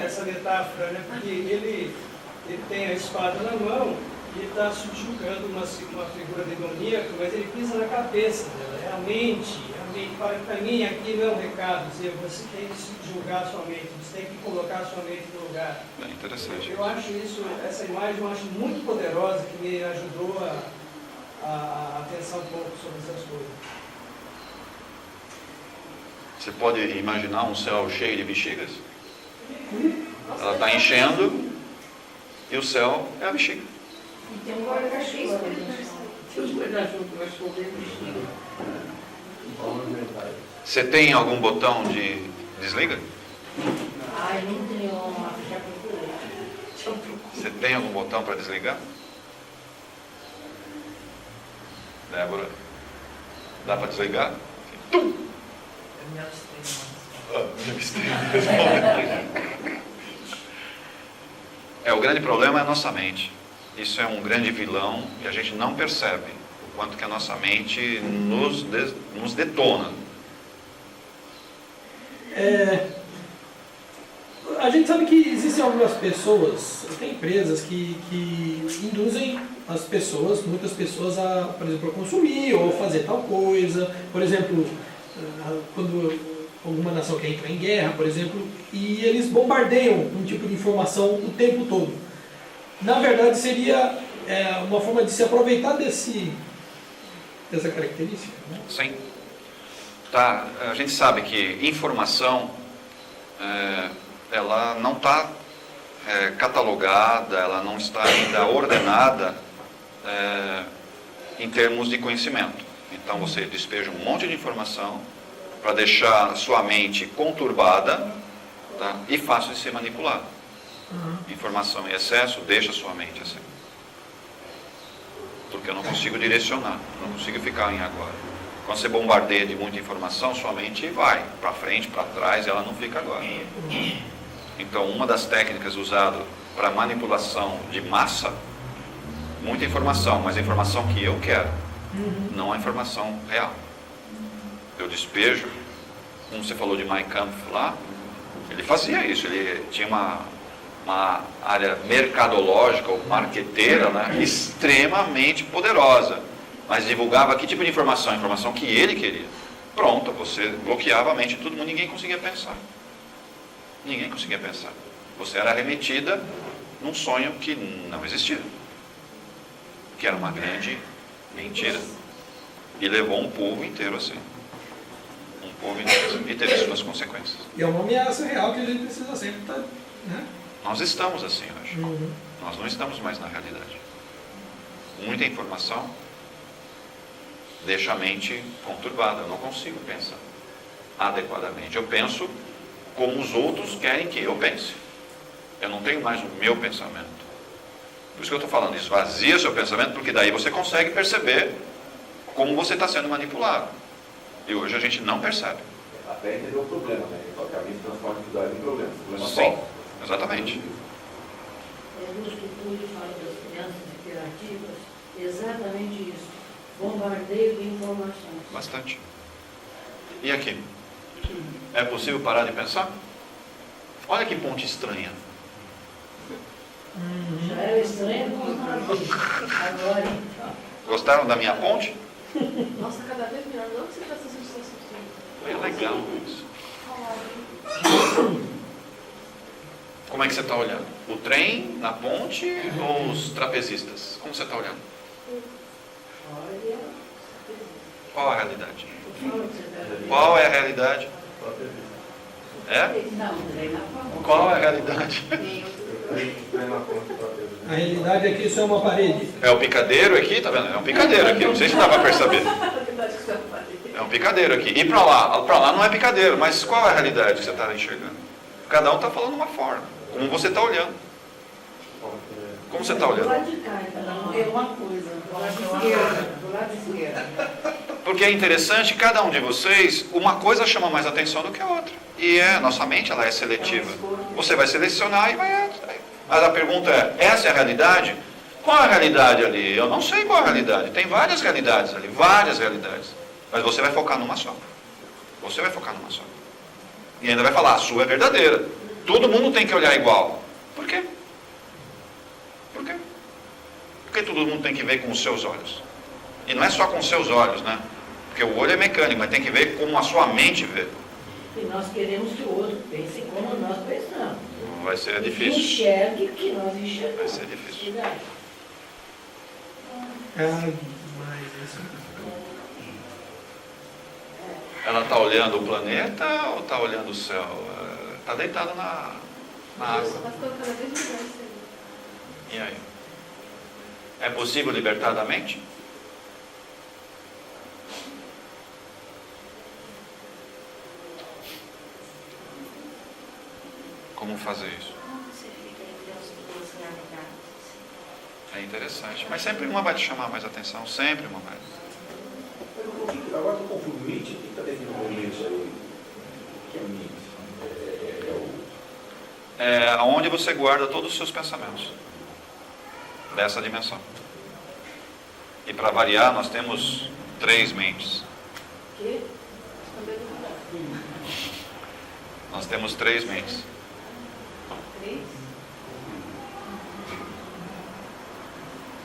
essa metáfora, né? Porque ele tem a espada na mão e está subjugando uma figura demoníaca, mas ele pisa na cabeça dela. É a mente. Para mim, aqui não é um recado dizer você tem que subjugar a sua mente, você tem que colocar a sua mente no lugar. É interessante. Eu acho essa imagem eu acho muito poderosa, que me ajudou a pensar um pouco sobre essas coisas. Você pode imaginar um céu cheio de bexigas? Ela está enchendo e o céu é a bexiga. E tem um guarda-chuva. Se os guarda-chuva vai chover, bexiga. Você tem algum botão de desliga? Ai, não tenho, já procurei. Você tem algum botão para desligar? Débora, dá para desligar? Tum! O grande problema é a nossa mente. Isso é um grande vilão e a gente não percebe o quanto que a nossa mente nos detona. A gente sabe que existem algumas pessoas, tem empresas que induzem as pessoas, muitas pessoas, por exemplo, a consumir ou fazer tal coisa. Por exemplo, quando alguma nação quer entrar em guerra, por exemplo, e eles bombardeiam um tipo de informação o tempo todo. Na verdade, seria uma forma de se aproveitar dessa característica, né? Sim. Tá, a gente sabe que informação ela não está catalogada, ela não está ainda ordenada em termos de conhecimento. Então você despeja um monte de informação para deixar sua mente conturbada, tá? E fácil de ser manipulada. Informação em excesso deixa sua mente assim. Porque eu não consigo direcionar, não consigo ficar em agora. Quando você bombardeia de muita informação, sua mente vai para frente, para trás, e ela não fica agora. Então, uma das técnicas usadas para manipulação de massa, muita informação, mas a informação que eu quero, não a informação real. Eu despejo, como você falou de Mein Kampf lá, ele fazia isso, ele tinha uma área mercadológica ou marqueteira, né, extremamente poderosa, mas divulgava que tipo de informação? Informação que ele queria. Pronto, você bloqueava a mente de todo mundo, ninguém conseguia pensar. Ninguém conseguia pensar. Você era remetida num sonho que não existia, que era uma grande mentira, e levou um povo inteiro assim. Um povo inteiro, e teve suas consequências. E é uma ameaça real que a gente precisa sempre estar, né? Nós estamos assim hoje. Nós não estamos mais na realidade. Muita informação, deixa a mente conturbada. Eu não consigo pensar adequadamente. Eu penso como os outros querem que eu pense. Eu não tenho mais o meu pensamento. Por isso que eu estou falando, esvazia o seu pensamento, porque daí você consegue perceber como você está sendo manipulado. E hoje a gente não percebe. Até entender o problema, né? Só que a mente transforma a dificuldade em problema. Sim, exatamente. É no estudo fala das crianças hiperativas, exatamente isso. Bombardeio de informações. Bastante. E aqui? É possível parar de pensar? Olha que ponte estranha. Já era estranho com os navios. Agora então. Gostaram da minha ponte? Nossa, cada vez melhor. Não que você faça essa sensação. É legal isso. Como é que você está olhando? O trem, na ponte ou os trapezistas? Como você está olhando? Qual a realidade? Qual é a realidade? É? Qual é a realidade? A realidade é que isso é uma parede. É o picadeiro aqui, tá vendo? É um picadeiro aqui, não sei se dá para perceber. É um picadeiro aqui. E para lá não é picadeiro, mas qual é a realidade que você está enxergando? Cada um está falando uma forma, como você está olhando. Como você está olhando? Do lado de cá, cada um é uma coisa. Do lado esquerdo, do lado esquerdo. Porque é interessante, cada um de vocês, uma coisa chama mais atenção do que a outra. E nossa mente ela é seletiva. Você vai selecionar e vai... Mas a pergunta é, essa é a realidade? Qual é a realidade ali? Eu não sei qual é a realidade. Tem várias realidades ali, várias realidades. Mas você vai focar numa só. Você vai focar numa só. E ainda vai falar, a sua é verdadeira. Todo mundo tem que olhar igual. Por quê? Por quê? Porque todo mundo tem que ver com os seus olhos. E não é só com os seus olhos, né? Porque o olho é mecânico, mas tem que ver como a sua mente vê. E nós queremos que o outro pense como nós pensamos. Vai ser difícil. Enxergue o que nós enxergamos. Vai ser difícil. Ela está olhando o planeta ou está olhando o céu? Está deitada na água. Está ficando cada vez melhor isso aí. E aí? É possível libertar da mente? Como fazer isso? Como você fica entre as duas realidades? É interessante. Mas sempre uma vai te chamar mais atenção. Sempre uma vai. Agora eu estou confuso. Mente, o que está definindo como mente aí? O que é mente? É onde você guarda todos os seus pensamentos. Dessa dimensão. E para variar, nós temos 3 mentes. Quê? Nós temos 3 mentes. 3?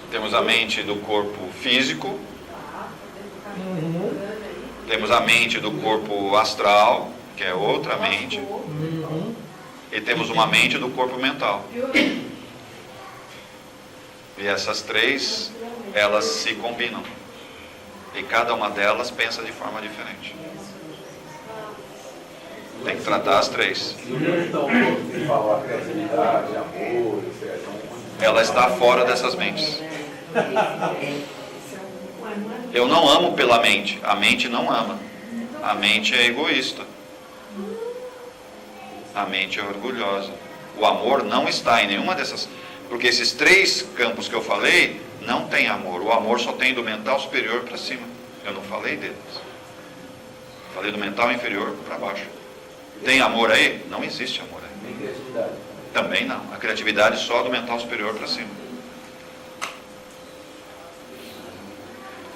Temos a mente do corpo físico. Temos a mente do corpo astral, que é outra mente. E temos uma mente do corpo mental. E essas 3, elas se combinam. E cada uma delas pensa de forma diferente. Tem que tratar as 3. Então, você fala criatividade, amor, etc. Ela está fora dessas mentes. Eu não amo pela mente. A mente não ama. A mente é egoísta. A mente é orgulhosa. O amor não está em nenhuma dessas. Porque esses 3 campos que eu falei, não tem amor. O amor só tem do mental superior para cima. Eu não falei deles. Falei do mental inferior para baixo. Tem amor aí? Não existe amor aí. Nem criatividade. Também não. A criatividade só do mental superior para cima.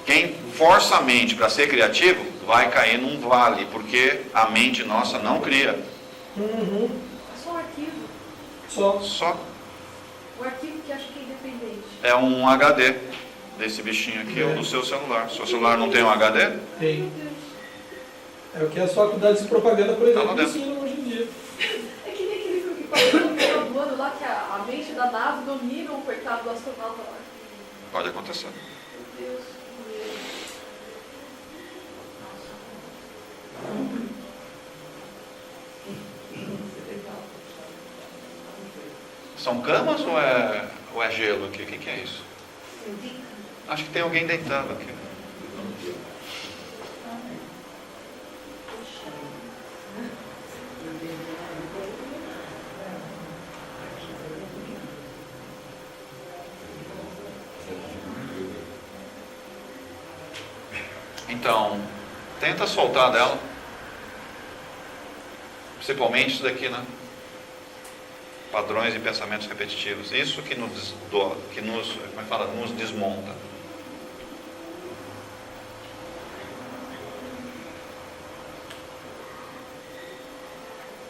Quem força a mente para ser criativo, vai cair num vale, porque a mente nossa não cria. É só um arquivo. Só. O arquivo que acha que é independente. É um HD desse bichinho aqui, ou do seu celular. Seu celular não tem um HD? Tem. É o que as faculdades de propaganda, por exemplo, Tá ensinam hoje em dia. É que nem aquele filme que passou no final do ano lá, que a mente da nave domina o coitado do astronauta lá. Pode acontecer. Meu Deus. São camas ou é gelo aqui? O que é isso? Acho que tem alguém deitado aqui. Então, tenta soltar dela. Principalmente isso daqui, né? Padrões e pensamentos repetitivos. Isso que nos desmonta.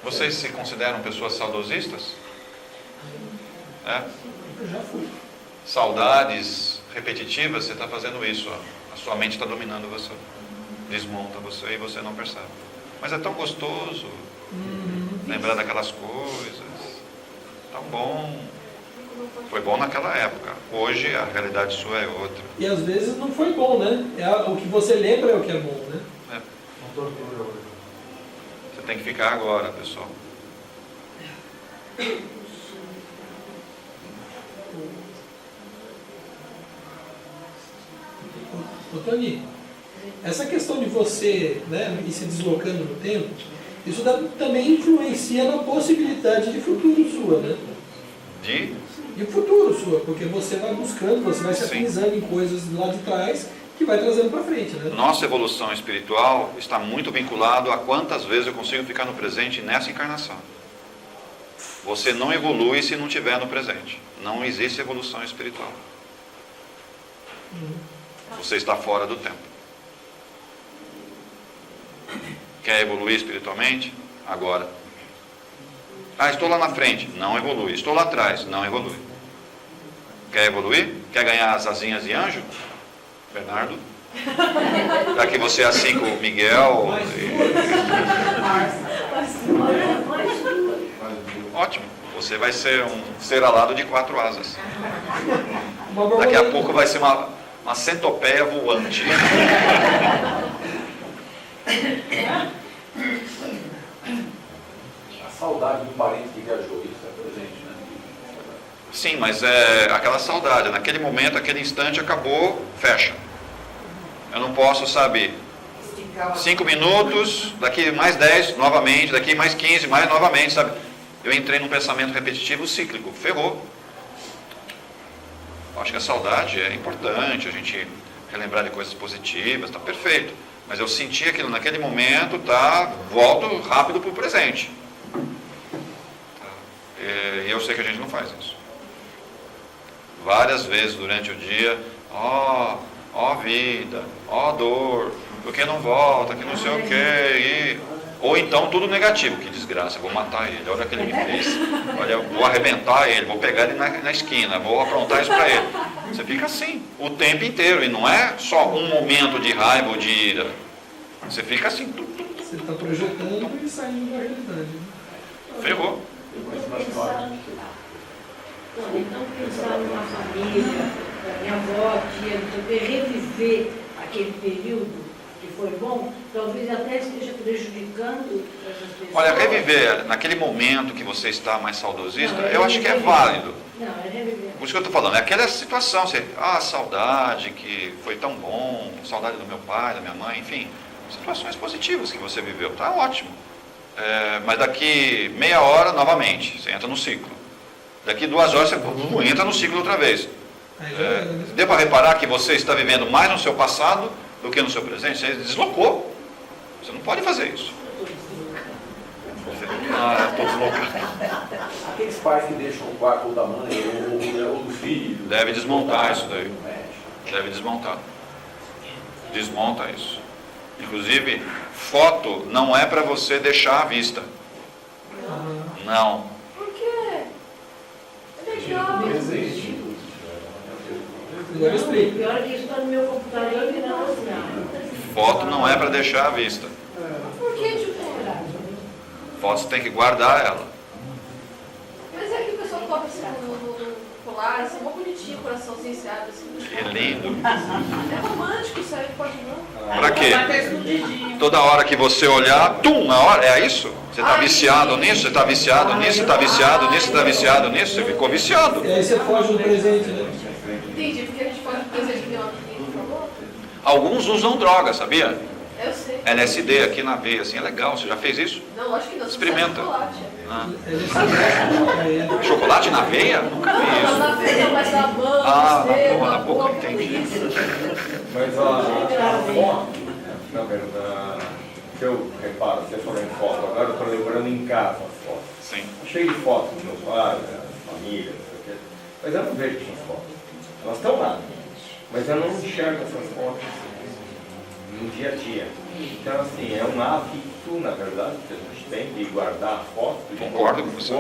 Vocês se consideram pessoas saudosistas? É? Eu já fui. Saudades repetitivas, você está fazendo isso. Ó. A sua mente está dominando você. Desmonta você e você não percebe. Mas é tão gostoso lembrar daquelas coisas. Tão bom. Foi bom naquela época. Hoje a realidade sua é outra. E às vezes não foi bom, né? O que você lembra é o que é bom, né? É. Você tem que ficar agora, pessoal. Ô Tony, essa questão de você, né, ir se deslocando no tempo, isso também influencia na possibilidade de futuro sua, né? De futuro sua, porque você vai buscando, você vai se afinizando em coisas lá de trás que vai trazendo para frente, né? Nossa evolução espiritual está muito vinculado a quantas vezes eu consigo ficar no presente nessa encarnação. Você não evolui se não estiver no presente. Não existe evolução espiritual. Você está fora do tempo. Quer evoluir espiritualmente? Agora. Ah, estou lá na frente. Não evolui. Estou lá atrás. Não evolui. Quer evoluir? Quer ganhar as asinhas de anjo? Bernardo? Já que você é assim com o Miguel. Ótimo. Você vai ser um ser alado de 4 asas. Daqui a pouco vai ser uma centopeia voante. A saudade do parente que viajou, isso é presente, né? Sim, mas é aquela saudade. Naquele momento, aquele instante acabou, fecha. Eu não posso, sabe, 5 minutos, daqui mais 10, novamente, daqui mais 15, mais novamente, sabe? Eu entrei num pensamento repetitivo cíclico, ferrou. Acho que a saudade é importante, a gente relembrar de coisas positivas, está perfeito. Mas eu senti aquilo naquele momento, volto rápido para o presente. E eu sei que a gente não faz isso. Várias vezes durante o dia, ó vida, ó dor, porque não volta, que não sei o quê. Ou então tudo negativo, que desgraça, vou matar ele, olha o que ele me fez, olha, eu vou arrebentar ele, vou pegar ele na esquina, vou aprontar isso para ele. Você fica assim, o tempo inteiro, e não é só um momento de raiva ou de ira. Você fica assim. Você está projetando e saindo da realidade. Né? Ferrou. Então pensar numa família, minha avó, tia, não sei o quê, reviver aquele período que foi bom, talvez até esteja prejudicando essas pessoas. Olha, reviver naquele momento que você está mais saudosista, eu acho que é válido. Não, é reviver. Por isso que eu estou falando, é aquela situação, saudade que foi tão bom, saudade do meu pai, da minha mãe, enfim, situações positivas que você viveu, tá ótimo. Mas daqui meia hora, novamente, você entra no ciclo. Daqui 2 horas, você entra no ciclo outra vez. Deu para reparar que você está vivendo mais no seu passado do que no seu presente? Você deslocou. Você não pode fazer isso. Estou deslocado. Aqueles pais que deixam o quarto da mãe ou do filho. Deve desmontar isso daí. Deve desmontar. Desmonta isso. Inclusive, foto não é para você deixar à vista. Não. Por quê? É legal. Agora explica. Pior é que isso está no meu computador e não foto não é para deixar à vista. Por que, tipo? Foto você tem que guardar ela. Mas é que o pessoal coloca assim no colar, assim, mó bonitinho, coraçãozinho se abre assim. É lindo. É romântico isso aí, pode não. Pra quê? Toda hora que você olhar, na hora, é isso? Você está viciado nisso, você está viciado nisso, você está viciado nisso, você está viciado nisso, você ficou viciado. E aí você foge do presente, né? Entendi, porque a gente foge do presente que não falou. Alguns usam droga, sabia? Eu sei. LSD aqui na veia, assim, é legal. Você já fez isso? Não, acho que não. Experimenta. Chocolate. Chocolate na veia? Nunca vi isso. Não, na veia, mas na mão, na boca, entendi. Mas a na verdade, se eu reparo, se eu for em foto, agora eu estou lembrando em casa as fotos. Sim. Cheio de fotos do meu pai, da família, não sei o quê. Mas eu não vejo essas fotos. Elas estão lá, mas eu não enxergo essas fotos no dia a dia. Então, assim, é um hábito, na verdade, que a gente tem de guardar a foto. Concordo com você.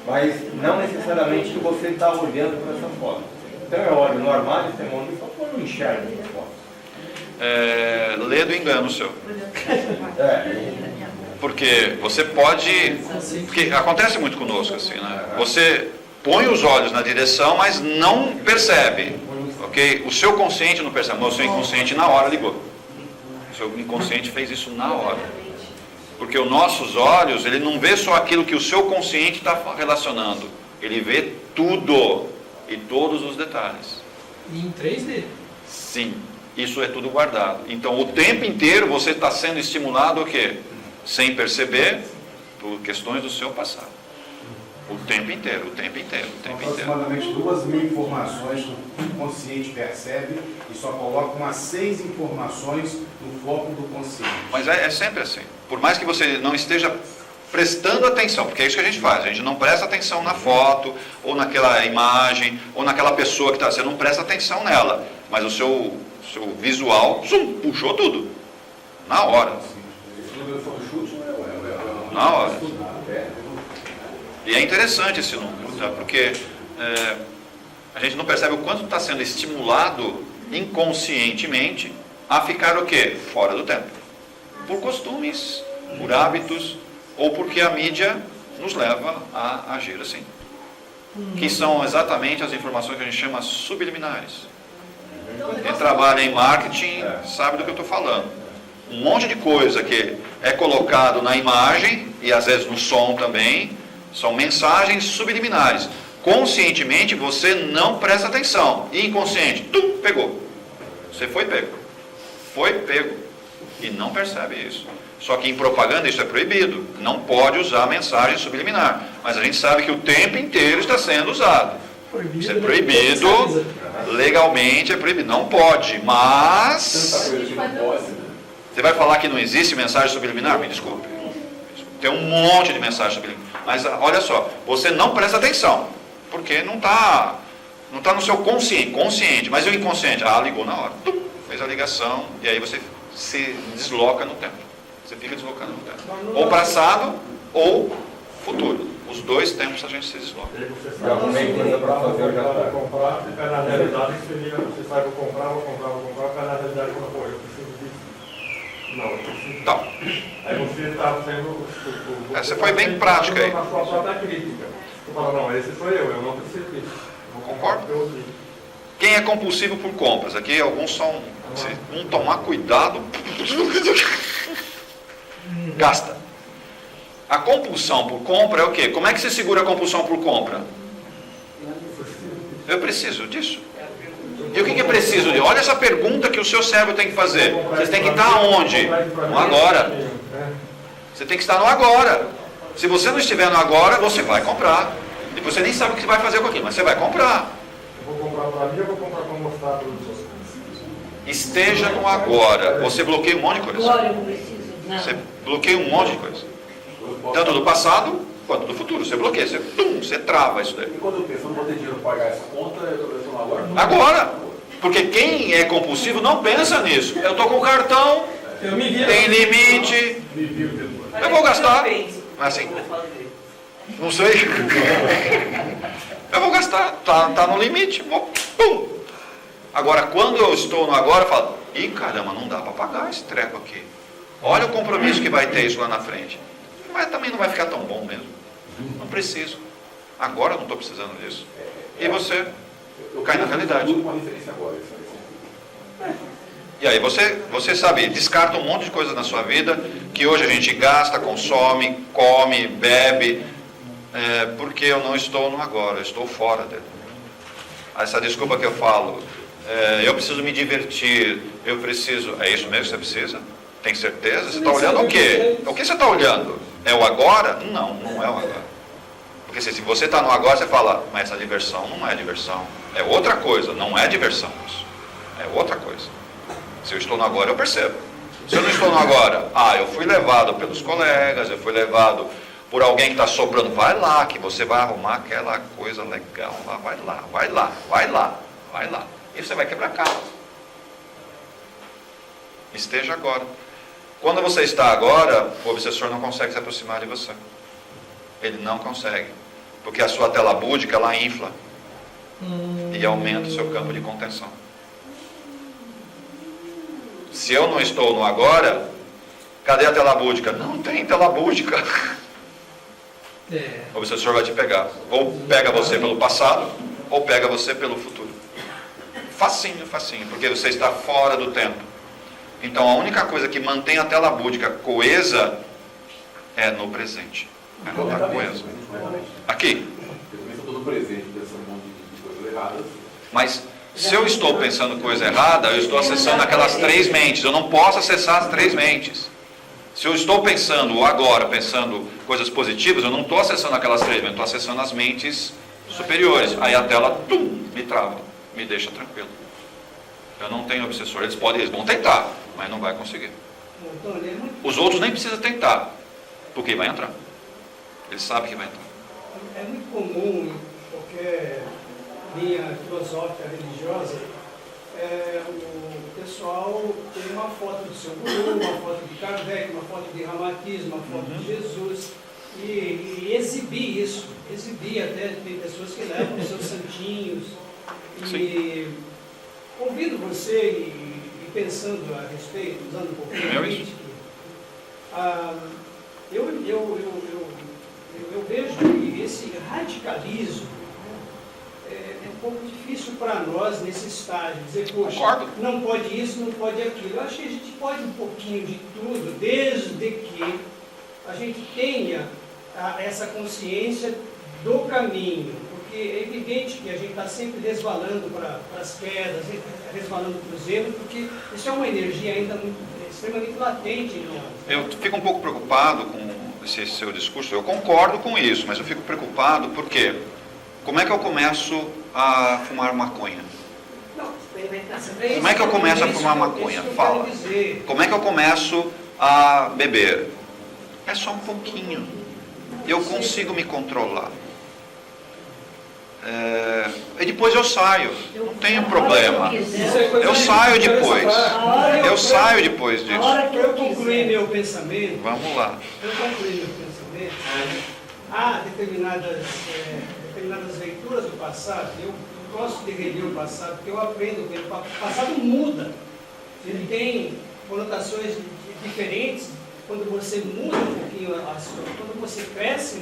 Mas não necessariamente que você está olhando para essa foto. Então eu olho no armário, tem um monte de foto, eu não enxergo essa foto. Lê do engano seu. É. Porque você pode... Porque acontece muito conosco assim, né? Você põe os olhos na direção, mas não percebe. Ok? O seu consciente não percebe, mas o seu inconsciente na hora ligou. O seu inconsciente fez isso na hora. Porque os nossos olhos, ele não vê só aquilo que o seu consciente está relacionando. Ele vê tudo e todos os detalhes. E em 3D. Sim, isso é tudo guardado. Então, o tempo inteiro você está sendo estimulado o quê? Sem perceber, por questões do seu passado. O tempo inteiro, o tempo inteiro, o tempo inteiro. Aproximadamente 2.000 informações que o consciente percebe e só coloca umas 6 informações no foco do consciente. Mas é sempre assim. Por mais que você não esteja prestando atenção, porque é isso que a gente faz, a gente não presta atenção na foto, ou naquela imagem, ou naquela pessoa que está, você não presta atenção nela, mas o seu visual, puxou tudo, na hora. Na hora. E é interessante esse número, tá? Porque a gente não percebe o quanto está sendo estimulado inconscientemente a ficar o quê? Fora do tempo. Por costumes, por hábitos, ou porque a mídia nos leva a agir assim. Que são exatamente as informações que a gente chama subliminares. Quem trabalha em marketing sabe do que eu estou falando. Um monte de coisa que é colocado na imagem, e às vezes no som também, são mensagens subliminares. Conscientemente você não presta atenção. Inconsciente, pegou. Você foi pego. Foi pego. E não percebe isso. Só que em propaganda isso é proibido. Não pode usar mensagem subliminar. Mas a gente sabe que o tempo inteiro está sendo usado. Isso é proibido. Legalmente é proibido. Não pode. Mas... Você vai falar que não existe mensagem subliminar? Me desculpe. Tem um monte de mensagem subliminar. Mas olha só, você não presta atenção, porque não está no seu consciente, mas o inconsciente, ligou na hora, fez a ligação, e aí você se desloca no tempo, você fica deslocando no tempo, ou passado, ou futuro, os dois tempos a gente se desloca. Eu arrumei coisa para fazer, já comprar, na realidade seria, você sai, vou comprar, na realidade eu preciso disso. Não, eu preciso. Tá. Aí você está sendo... Você foi bem prática aí. Na sua própria crítica. Você fala, não, esse sou eu não preciso disso. Concordo. Quem é compulsivo por compras? Aqui alguns são... Se não tomar cuidado... Gasta. A compulsão por compra é o quê? Como é que você segura a compulsão por compra? Eu preciso disso. E o que é preciso? Olha essa pergunta que o seu cérebro tem que fazer. Você tem que estar onde? No agora. Você tem que estar no agora. Se você não estiver no agora, você vai comprar. E você nem sabe o que você vai fazer com aquilo, mas você vai comprar. Eu vou comprar para mim ou vou comprar para mostrar para os outros? Esteja no agora. Você bloqueia um monte de coisa. Agora eu não preciso. Não. Você bloqueia um monte de coisa. Tanto do passado quanto do futuro. Você bloqueia, você trava isso daí. E quando eu penso, eu não vou ter dinheiro para pagar essa conta, eu estou agora? Agora. Porque quem é compulsivo não pensa nisso. Eu estou com o cartão, tem limite, eu vou gastar. Assim, não sei. Eu vou gastar, tá no limite. Pum. Agora, quando eu estou no agora, eu falo, caramba, não dá para pagar esse treco aqui. Olha o compromisso que vai ter isso lá na frente. Mas também não vai ficar tão bom mesmo. Não preciso. Agora eu não estou precisando disso. E você cai na realidade. E aí você sabe, descarta um monte de coisas na sua vida que hoje a gente gasta, consome, come, bebe, porque eu não estou no agora, eu estou fora dele. Essa desculpa que eu falo, eu preciso me divertir, eu preciso... É isso mesmo que você precisa? Tem certeza? Você está olhando o quê? O que você está olhando? É o agora? Não, não é o agora. Porque se você está no agora, você fala, mas essa diversão não é diversão. É outra coisa, não é diversão isso. É outra coisa. Se eu estou no agora, eu percebo. Se eu não estou no agora, eu fui levado pelos colegas, eu fui levado por alguém que está soprando, vai lá, que você vai arrumar aquela coisa legal, vai lá. E você vai quebrar a cara. Esteja agora. Quando você está agora, o obsessor não consegue se aproximar de você. Ele não consegue. Porque a sua tela búdica, ela infla. E aumenta o seu campo de contenção. Se eu não estou no agora, cadê a tela búdica? Não tem tela búdica. O obsessor vai te pegar. Ou pega você pelo passado, ou pega você pelo futuro. Facinho, porque você está fora do tempo. Então a única coisa que mantém a tela búdica coesa é no presente. Ela está coesa. Aqui. Eu também estou no presente pensando um monte de coisas erradas. Mas se eu estou pensando coisa errada, eu estou acessando aquelas 3 mentes. Eu não posso acessar as 3 mentes. Se eu estou pensando agora, pensando coisas positivas, eu não estou acessando aquelas 3 mentes, eu estou acessando as mentes superiores. Aí a tela, me trava, me deixa tranquilo. Eu não tenho obsessor. Eles vão tentar, mas não vai conseguir. Os outros nem precisam tentar, porque vai entrar. Eles sabem que vai entrar. É muito comum em qualquer linha filosófica religiosa, o pessoal tem uma foto do seu guru, uma foto de Kardec, uma foto de Ramatiz, uma foto de Jesus, e exibir isso. Exibir até, tem pessoas que levam os seus santinhos. E ouvindo você e pensando a respeito, usando um pouquinho a crítica, eu vejo que esse radicalismo é um pouco difícil para nós nesse estágio, dizer, poxa, não pode isso, não pode aquilo. Eu acho que a gente pode um pouquinho de tudo, desde que a gente tenha essa consciência do caminho, porque é evidente que a gente está sempre resvalando para as quedas, resvalando para os erros, porque isso é uma energia ainda extremamente latente em nós. Eu fico um pouco preocupado com esse seu discurso, eu concordo com isso, mas eu fico preocupado porque como é que eu começo a fumar maconha? Como é que eu começo a fumar maconha? Fala. Como é que eu começo a beber? É só um pouquinho. Eu consigo me controlar. E depois eu saio. Não tenho problema. Eu saio depois. Eu saio depois disso. Eu concluí meu pensamento. Vamos lá. Eu concluí meu pensamento. Há determinadas leituras do passado. Eu gosto de reler o passado, porque eu aprendo que o passado muda. Ele tem conotações diferentes quando você muda um pouquinho quando você cresce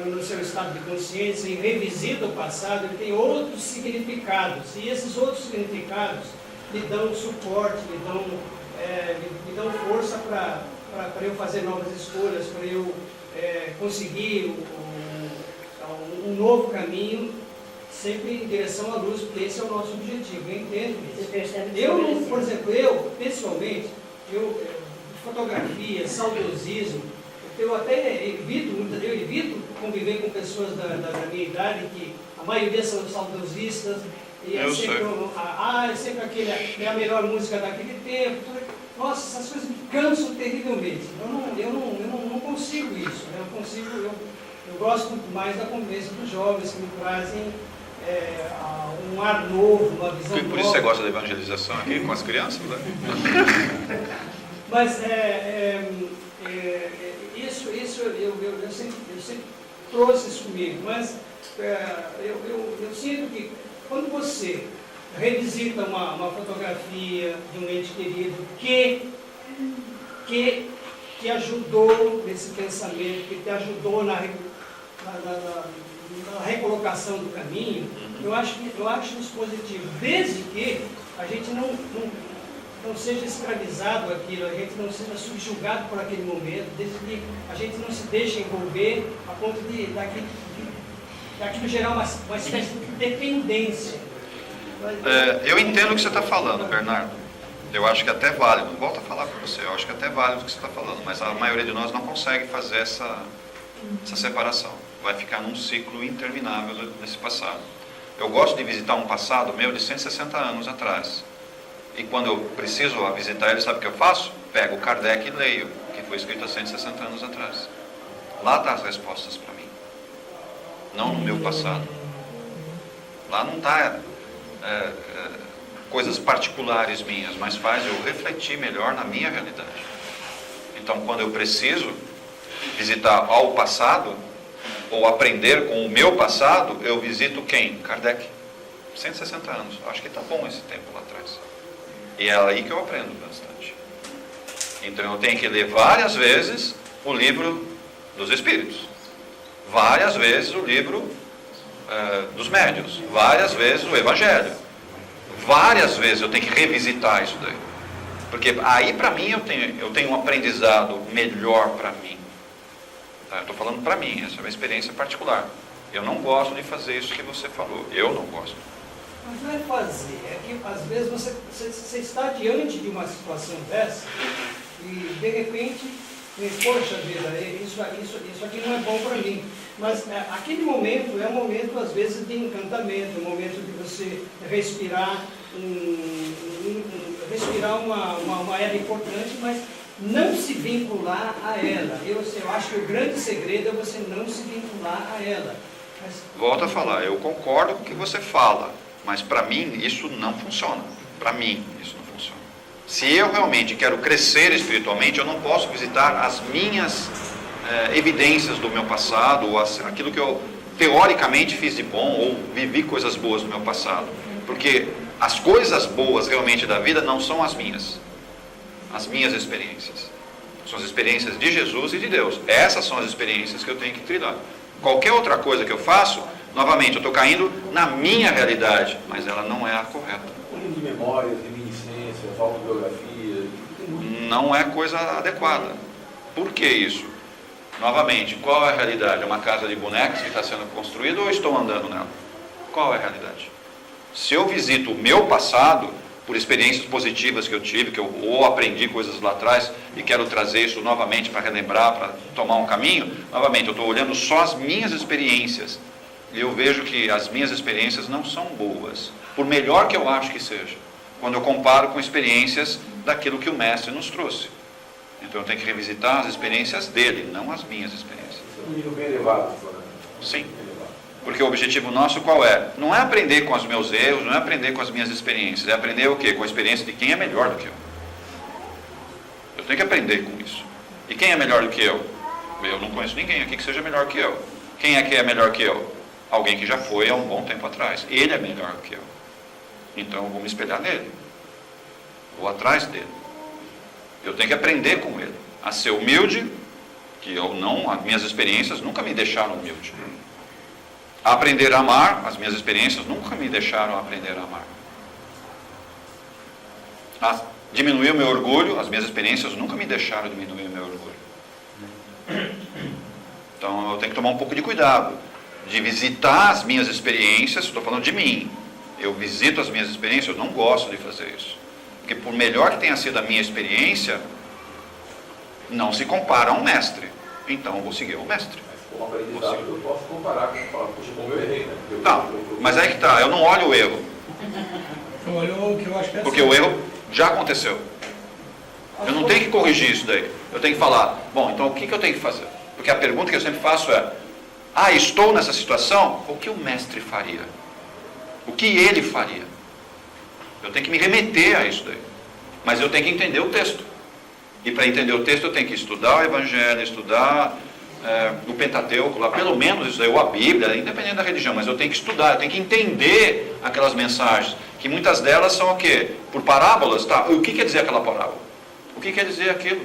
no seu estado de consciência e revisita o passado, ele tem outros significados. E esses outros significados me dão suporte, me dão força para eu fazer novas escolhas, para eu conseguir um novo caminho, sempre em direção à luz, porque esse é o nosso objetivo. Eu entendo isso. Por exemplo, eu, pessoalmente, fotografia, saudosismo, eu evito conviver com pessoas da minha idade, que a maioria são saudosistas, e é sempre é a melhor música daquele tempo. Nossa, essas coisas me cansam terrivelmente. Eu não consigo isso. Eu gosto muito mais da convivência dos jovens, que me trazem um ar novo, uma visão nova. Por isso você gosta da evangelização aqui com as crianças, né? Mas isso eu sempre trouxe isso comigo, mas eu sinto que quando você revisita uma fotografia de um ente querido que te ajudou nesse pensamento, que te ajudou na recolocação do caminho, eu acho isso positivo, desde que a gente não seja escravizado aquilo, a gente não seja subjugado por aquele momento, desde que a gente não se deixe envolver a ponto daquilo gerar uma espécie de dependência. Eu entendo o que você está falando, Bernardo. Eu acho que é até válido. Volto a falar para você, eu acho que é até válido o que você está falando, mas a maioria de nós não consegue fazer essa separação. Vai ficar num ciclo interminável desse passado. Eu gosto de visitar um passado meu de 160 anos atrás. E quando eu preciso visitar ele, sabe o que eu faço? Pego o Kardec e leio, que foi escrito há 160 anos atrás. Lá estão as respostas para mim, não no meu passado. Lá não está coisas particulares minhas, mas faz eu refletir melhor na minha realidade. Então, quando eu preciso visitar ao passado, ou aprender com o meu passado, eu visito quem? Kardec. 160 anos. Acho que está bom esse tempo lá atrás. E é aí que eu aprendo bastante. Então eu tenho que ler várias vezes o livro dos Espíritos. Várias vezes o livro dos Médiuns. Várias vezes o Evangelho. Várias vezes eu tenho que revisitar isso daí. Porque aí para mim eu tenho um aprendizado melhor para mim. Tá? Eu estou falando para mim, essa é uma experiência particular. Eu não gosto de fazer isso que você falou. Eu não gosto. Mas não é fazer, é que às vezes você está diante de uma situação dessa e de repente, poxa vida, isso aqui não é bom para mim. Mas aquele momento é um momento às vezes de encantamento, um momento de você respirar, respirar uma era importante, mas não se vincular a ela. Eu acho que o grande segredo é você não se vincular a ela. Volto a falar, eu concordo com o que você fala. Mas para mim isso não funciona. Para mim isso não funciona. Se eu realmente quero crescer espiritualmente, eu não posso visitar as minhas evidências do meu passado, ou aquilo que eu teoricamente fiz de bom, ou vivi coisas boas no meu passado. Porque as coisas boas realmente da vida não são as minhas experiências. São as experiências de Jesus e de Deus. Essas são as experiências que eu tenho que trilhar. Qualquer outra coisa que eu faço, novamente, eu estou caindo na minha realidade, mas ela não é a correta. De memórias, reminiscências, autobiografias. Não é coisa adequada. Por que isso? Novamente, qual é a realidade? É uma casa de bonecas que está sendo construída ou eu estou andando nela? Qual é a realidade? Se eu visito o meu passado, por experiências positivas que eu tive, ou aprendi coisas lá atrás e quero trazer isso novamente para relembrar, para tomar um caminho, novamente, eu estou olhando só as minhas experiências. E eu vejo que as minhas experiências não são boas, por melhor que eu acho que seja, quando eu comparo com experiências daquilo que o Mestre nos trouxe. Então eu tenho que revisitar as experiências dele, não as minhas experiências. Um nível bem elevado. Sim. Porque o objetivo nosso qual é? Não é aprender com os meus erros, não é aprender com as minhas experiências, é aprender o quê? Com a experiência de quem é melhor do que eu. Eu tenho que aprender com isso. E quem é melhor do que eu? Eu não conheço ninguém aqui que seja melhor que eu. Quem é que é melhor que eu? Alguém que já foi há um bom tempo atrás. Ele é melhor que eu. Então eu vou me espelhar nele. Vou atrás dele. Eu tenho que aprender com ele. A ser humilde, que as minhas experiências nunca me deixaram humilde. A aprender a amar, as minhas experiências nunca me deixaram aprender a amar. A diminuir o meu orgulho, as minhas experiências nunca me deixaram diminuir o meu orgulho. Então eu tenho que tomar um pouco de cuidado de visitar as minhas experiências. Estou falando de mim. Eu visito as minhas experiências, eu não gosto de fazer isso. Porque por melhor que tenha sido a minha experiência, não se compara a um mestre. Então eu vou seguir o mestre. Como aprendizado, eu posso comparar com falar, puxa, como eu errei, né? Mas aí que está, eu não olho o erro. Eu olho o que eu acho que é porque o erro já aconteceu. Eu não tenho que corrigir isso daí. Eu tenho que falar, bom, então o que eu tenho que fazer? Porque a pergunta que eu sempre faço é, estou nessa situação? O que o mestre faria? O que ele faria? Eu tenho que me remeter a isso daí. Mas eu tenho que entender o texto. E para entender o texto eu tenho que estudar o Evangelho, estudar o Pentateuco, lá, pelo menos isso daí, ou a Bíblia, independente da religião, mas eu tenho que estudar, eu tenho que entender aquelas mensagens, que muitas delas são o quê? Por parábolas, tá? O que quer dizer aquela parábola? O que quer dizer aquilo?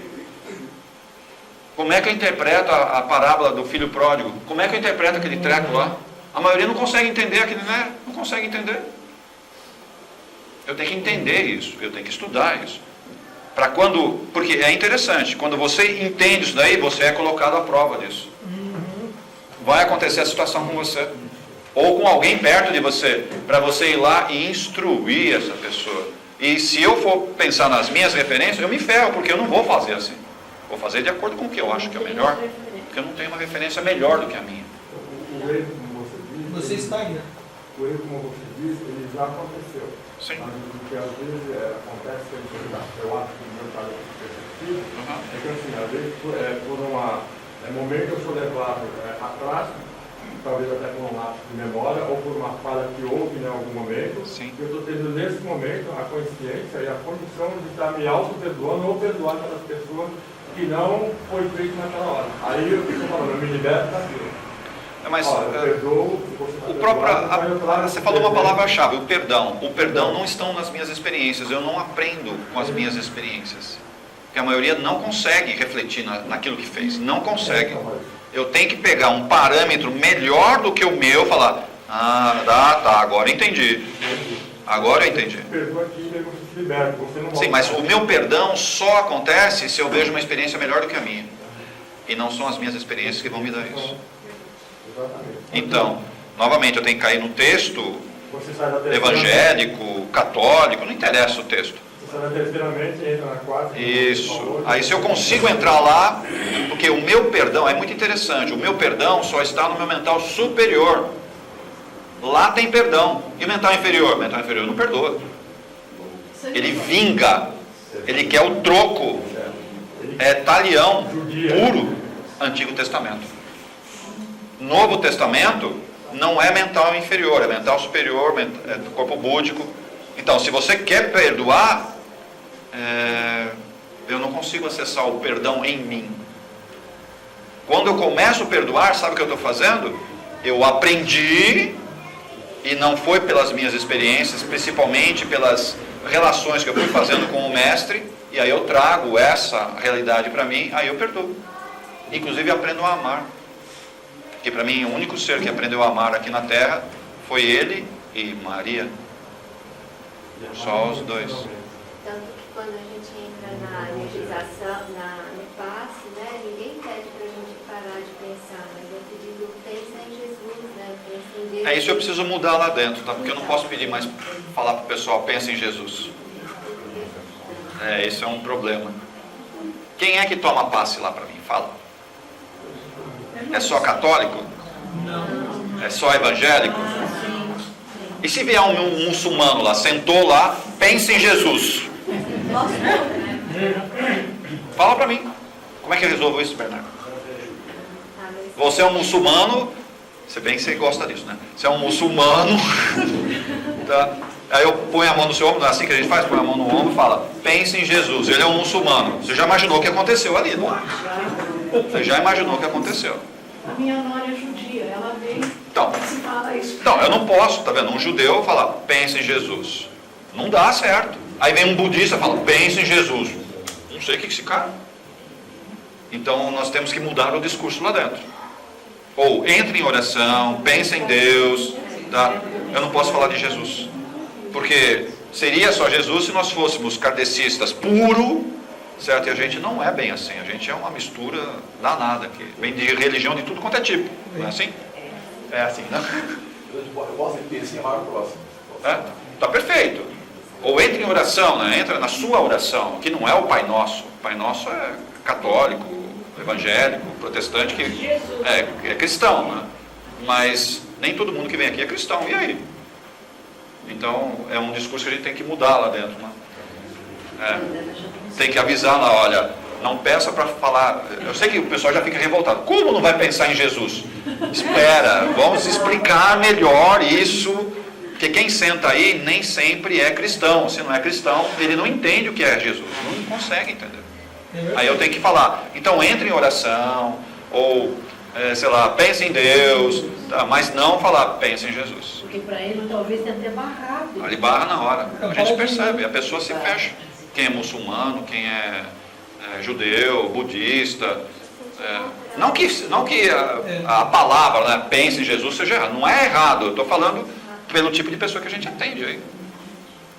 Como é que eu interpreto a parábola do filho pródigo? Como é que eu interpreto aquele treco lá? A maioria não consegue entender aquilo, né? Não consegue entender. Eu tenho que entender isso, eu tenho que estudar isso. Porque é interessante, quando você entende isso daí, você é colocado à prova disso. Vai acontecer a situação com você, ou com alguém perto de você, para você ir lá e instruir essa pessoa. E se eu for pensar nas minhas referências, eu me ferro, porque eu não vou fazer assim. Vou fazer de acordo com o que eu acho que é o melhor, porque eu não tenho uma referência melhor do que a minha. Você estagna. o erro, como você disse, ele já aconteceu. Sim. Mas o que às vezes acontece, que eu acho que no meu caso é que assim, às vezes por momento eu sou levado atrás, talvez até por um lapso de memória ou por uma falha que houve em algum momento. Sim. Eu estou tendo nesse momento a consciência e a condição de estar me auto-perdoando ou perdoar aquelas pessoas que não foi feito naquela hora. Aí eu estou falando, eu me liberto daquilo. Mas eu perdoo, você falou uma palavra-chave, o perdão. O perdão não está nas minhas experiências, eu não aprendo com as minhas experiências. Porque a maioria não consegue refletir naquilo que fez, não consegue. Eu tenho que pegar um parâmetro melhor do que o meu e falar, tá, agora eu entendi. Agora eu entendi. Sim, mas o meu perdão só acontece se eu vejo uma experiência melhor do que a minha. E não são as minhas experiências que vão me dar isso. Então, novamente, eu tenho que cair no texto evangélico, católico, não interessa o texto. Isso. Aí se eu consigo entrar lá, porque o meu perdão é muito interessante, o meu perdão só está no meu mental superior. Lá tem perdão. E o mental inferior? O mental inferior não perdoa. Ele vinga. Ele quer o troco. É talião puro. Antigo Testamento. Novo Testamento não é mental inferior, é mental superior, é do corpo búdico. Então, se você quer perdoar, eu não consigo acessar o perdão em mim. Quando eu começo a perdoar, sabe o que eu estou fazendo? Eu aprendi, e não foi pelas minhas experiências, principalmente pelas relações que eu fui fazendo com o mestre, e aí eu trago essa realidade para mim, aí eu perdoo. Inclusive aprendo a amar. Porque para mim o único ser que aprendeu a amar aqui na Terra foi ele e Maria. Só os dois. Tanto que quando a gente entra na energização, no passe, né, ninguém pede para a gente parar de pensar, mas eu pedi, pensa em Jesus, né, pensa em Deus. Isso eu preciso mudar lá dentro, tá? Porque eu não posso pedir mais, falar para o pessoal, pensa em Jesus. Isso é um problema. Quem é que toma passe lá para mim? Fala. É só católico? Não. É só evangélico? E se vier um muçulmano lá, sentou lá, pensa em Jesus. Fala pra mim. Como é que eu resolvo isso, Bernardo? Você é um muçulmano, se bem que você gosta disso, né? Você é um muçulmano, tá? Aí eu ponho a mão no seu ombro, não é assim que a gente faz? Põe a mão no ombro e fala, pense em Jesus, ele é um muçulmano. Você já imaginou o que aconteceu ali, não é? Você já imaginou o que aconteceu? A minha nora é judia, ela veio se fala isso. Então, eu não posso, tá vendo? Um judeu falar, pensa em Jesus. Não dá certo. Aí vem um budista e fala, pensa em Jesus. Não sei o que esse cara. Então, nós temos que mudar o discurso lá dentro. Ou, entre em oração, pensa em Deus. Tá? Eu não posso falar de Jesus. Porque seria só Jesus se nós fôssemos kardecistas puro, certo? E a gente não é bem assim, a gente é uma mistura danada aqui, vem de religião de tudo quanto é tipo, não é assim? É assim, né? Eu posso ter assim, amar o próximo. Tá perfeito. Ou entre em oração, né? Entra na sua oração, que não é o Pai Nosso. O Pai Nosso é católico, evangélico, protestante, que é cristão, né? Mas nem todo mundo que vem aqui é cristão, e aí? Então, é um discurso que a gente tem que mudar lá dentro, né? Tem que avisar lá, olha, não peça para falar. Eu sei que o pessoal já fica revoltado. Como não vai pensar em Jesus? Espera, vamos explicar melhor isso, porque quem senta aí nem sempre é cristão. Se não é cristão, ele não entende o que é Jesus, não consegue entender. Aí eu tenho que falar, então entre em oração, ou sei lá, pense em Deus, tá? Mas não falar, pense em Jesus. Porque para ele talvez tenha até barrado. Ele barra na hora, a gente percebe, a pessoa se fecha. Quem é muçulmano, quem é judeu, budista. Não que a palavra, né, pense em Jesus, seja errado. Não é errado, eu estou falando pelo tipo de pessoa que a gente atende aí.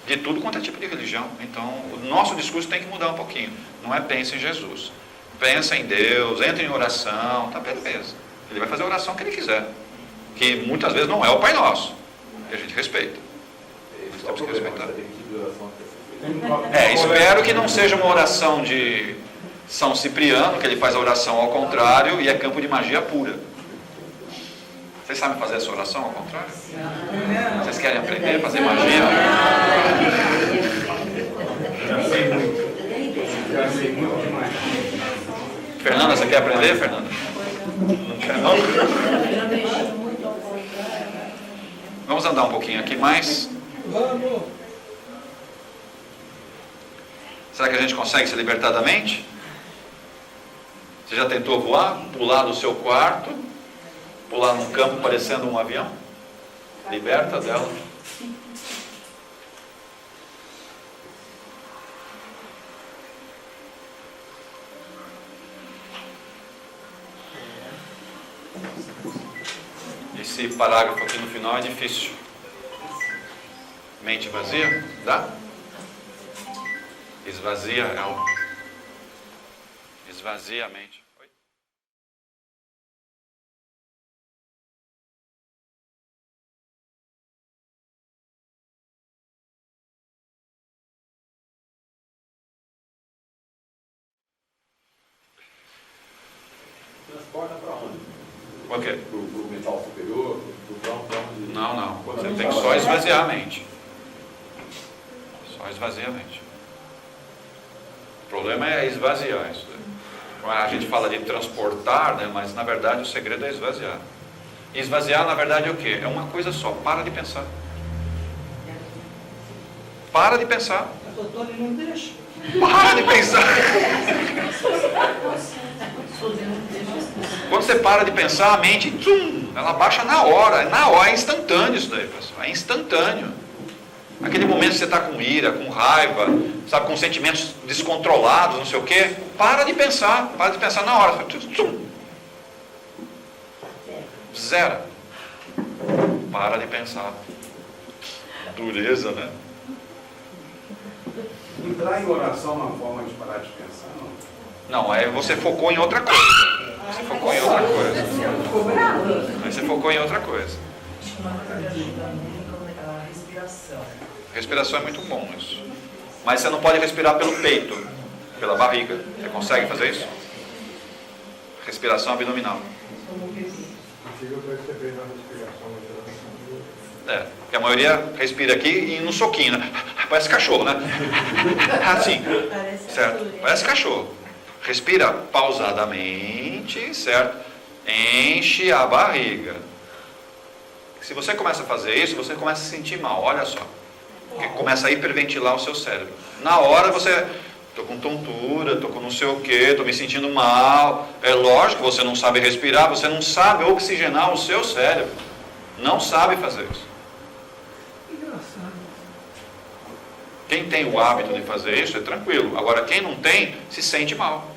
De tudo quanto é tipo de religião. Então, o nosso discurso tem que mudar um pouquinho. Não é pense em Jesus. Pensa em Deus, entra em oração, tá beleza. Ele vai fazer a oração que ele quiser. Que muitas vezes não é o Pai Nosso. Que a gente respeita. Nós temos que respeitar. Espero que não seja uma oração de São Cipriano, que ele faz a oração ao contrário e é campo de magia pura. Vocês sabem fazer essa oração ao contrário? Vocês querem aprender a fazer magia? Já sei muito demais. Fernanda, você quer aprender, Fernanda? Não quer não? Vamos andar um pouquinho aqui mais. Vamos. Será que a gente consegue se libertar da mente? Você já tentou voar? Pular do seu quarto? Pular num campo parecendo um avião? Liberta dela. Esse parágrafo aqui no final é difícil. Mente vazia? Dá? Esvazia ela. Esvazia a mente. Oi? Transporta para onde? O quê? Para o mental superior? Para onde? Não. Você tem que só esvaziar a mente. Só esvaziar a mente. O problema é esvaziar isso. A gente fala de transportar, né? Mas na verdade o segredo é esvaziar. Esvaziar, na verdade, é o quê? É uma coisa só. Para de pensar. Para de pensar. A doutora não deixa. Para de pensar. Quando você para de pensar, a mente, ela baixa na hora. É instantâneo isso daí, pessoal. É instantâneo. Aquele momento que você está com ira, com raiva, sabe, com sentimentos descontrolados, não sei o quê, para de pensar na hora. Zero. Para de pensar. Dureza, né? Entrar em oração é uma forma de parar de pensar, não? Não, aí você focou em outra coisa. Você focou em outra coisa. Aí você focou em outra coisa. Respiração é muito bom isso. Mas você não pode respirar pelo peito, pela barriga. Você consegue fazer isso? Respiração abdominal. Porque a maioria respira aqui e no soquinho, né? Parece cachorro, né? Assim, certo? Parece cachorro. Respira pausadamente, certo? Enche a barriga. Se você começa a fazer isso, você começa a se sentir mal, olha só. Porque começa a hiperventilar o seu cérebro. Na hora você, estou com tontura, estou com não sei o que, estou me sentindo mal. É lógico que você não sabe respirar, você não sabe oxigenar o seu cérebro. Não sabe fazer isso. Quem tem o hábito de fazer isso é tranquilo. Agora quem não tem, se sente mal.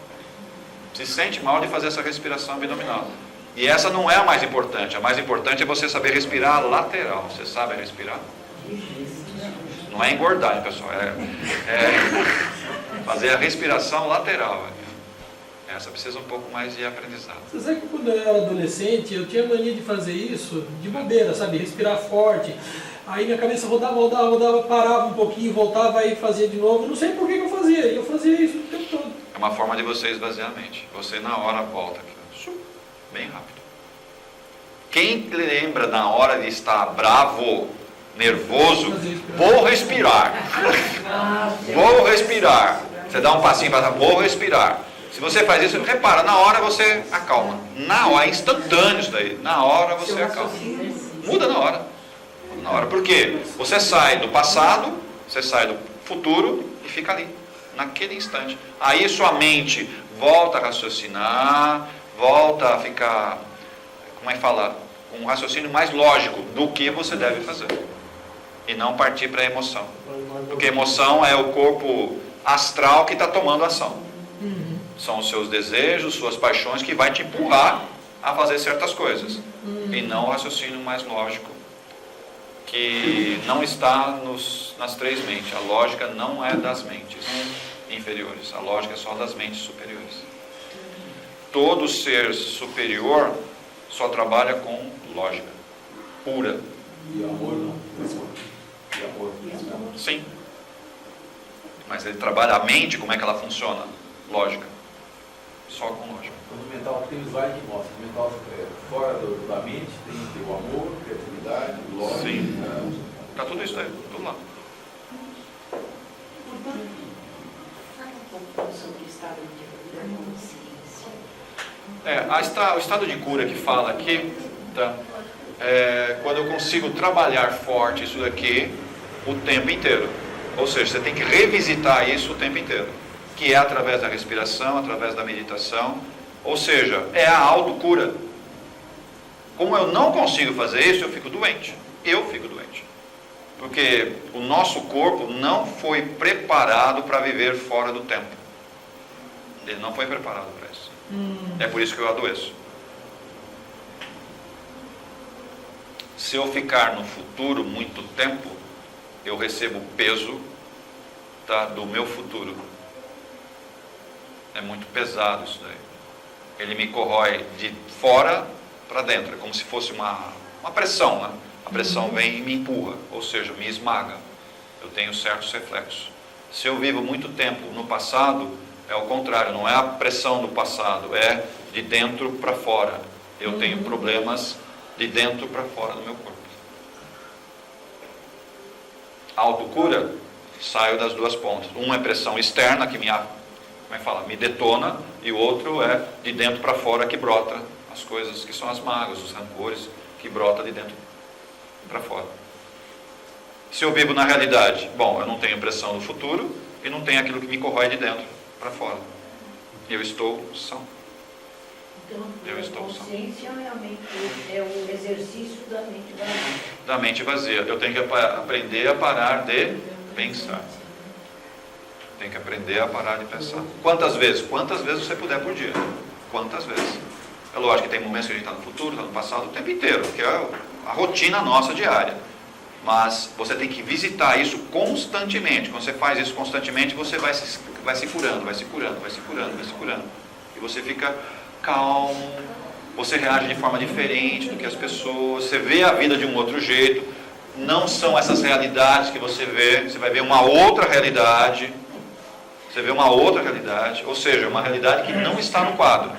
Se sente mal de fazer essa respiração abdominal. E essa não é a mais importante. A mais importante é você saber respirar lateral. Você sabe respirar? Não é engordar, hein, pessoal. É fazer a respiração lateral. Essa precisa um pouco mais de aprendizado. Você sabe que quando eu era adolescente, eu tinha mania de fazer isso de bobeira, sabe? Respirar forte. Aí minha cabeça rodava, parava um pouquinho, voltava e fazia de novo. Não sei por que eu fazia. E eu fazia isso o tempo todo. É uma forma de você esvaziar a mente. Você na hora volta aqui. Bem rápido. Quem lembra na hora de estar bravo, nervoso, vou respirar. Vou respirar. Você dá um passinho para trás, vou respirar. Se você faz isso, repara, na hora você acalma. Na hora, é instantâneo isso daí. Na hora você acalma. Muda na hora. Na hora. Por quê? Você sai do passado, você sai do futuro e fica ali, naquele instante. Aí sua mente volta a raciocinar, volta a ficar, como é que fala? Com um raciocínio mais lógico do que você deve fazer. E não partir para a emoção. Porque emoção é o corpo astral que está tomando ação. São os seus desejos, suas paixões que vai te empurrar a fazer certas coisas. E não o raciocínio mais lógico, que não está nas três mentes. A lógica não é das mentes inferiores. A lógica é só das mentes superiores. Todo ser superior só trabalha com lógica pura. E amor não. E amor. Sim. Mas ele trabalha a mente, como é que ela funciona? Lógica. só com lógica. No mental tem o slide que mostra. No mental fora da mente tem o amor, criatividade, lógica. Sim. Está tudo isso aí, tudo lá. Fala um pouco sobre o estado de consciência. O estado de cura que fala aqui, tá? Quando eu consigo trabalhar forte isso daqui o tempo inteiro. Ou seja, você tem que revisitar isso o tempo inteiro. Que é através da respiração, através da meditação. Ou seja, é a autocura. Como eu não consigo fazer isso, eu fico doente. Porque o nosso corpo não foi preparado para viver fora do tempo. Ele não foi preparado para isso. É por isso que eu adoeço. Se eu ficar no futuro muito tempo, eu recebo o peso, tá, do meu futuro. É muito pesado isso daí. Ele me corrói de fora para dentro. É como se fosse uma pressão, né? A pressão vem e me empurra, ou seja, me esmaga. Eu tenho certos reflexos. Se eu vivo muito tempo no passado, é o contrário, não é a pressão do passado, é de dentro para fora. Eu tenho problemas de dentro para fora do meu corpo. A autocura, saio das duas pontas. Um é pressão externa, que me detona, e o outro é de dentro para fora, que brota as coisas que são as mágoas, os rancores, que brota de dentro para fora. Se eu vivo na realidade, eu não tenho pressão no futuro e não tenho aquilo que me corrói de dentro para fora. Eu estou são. Então, a consciência é o exercício da mente vazia. Da mente vazia. Eu tenho que aprender a parar de pensar. Tem que aprender a parar de pensar. Quantas vezes? Quantas vezes você puder por dia. Quantas vezes? É lógico que tem momentos que a gente está no futuro, está no passado, o tempo inteiro, que é a rotina nossa diária. Mas você tem que visitar isso constantemente. Quando você faz isso constantemente, você vai se curando. E você fica calmo, você reage de forma diferente do que as pessoas, você vê a vida de um outro jeito. Não são essas realidades que você vai ver uma outra realidade. Você vê uma outra realidade, ou seja, uma realidade que não está no quadro.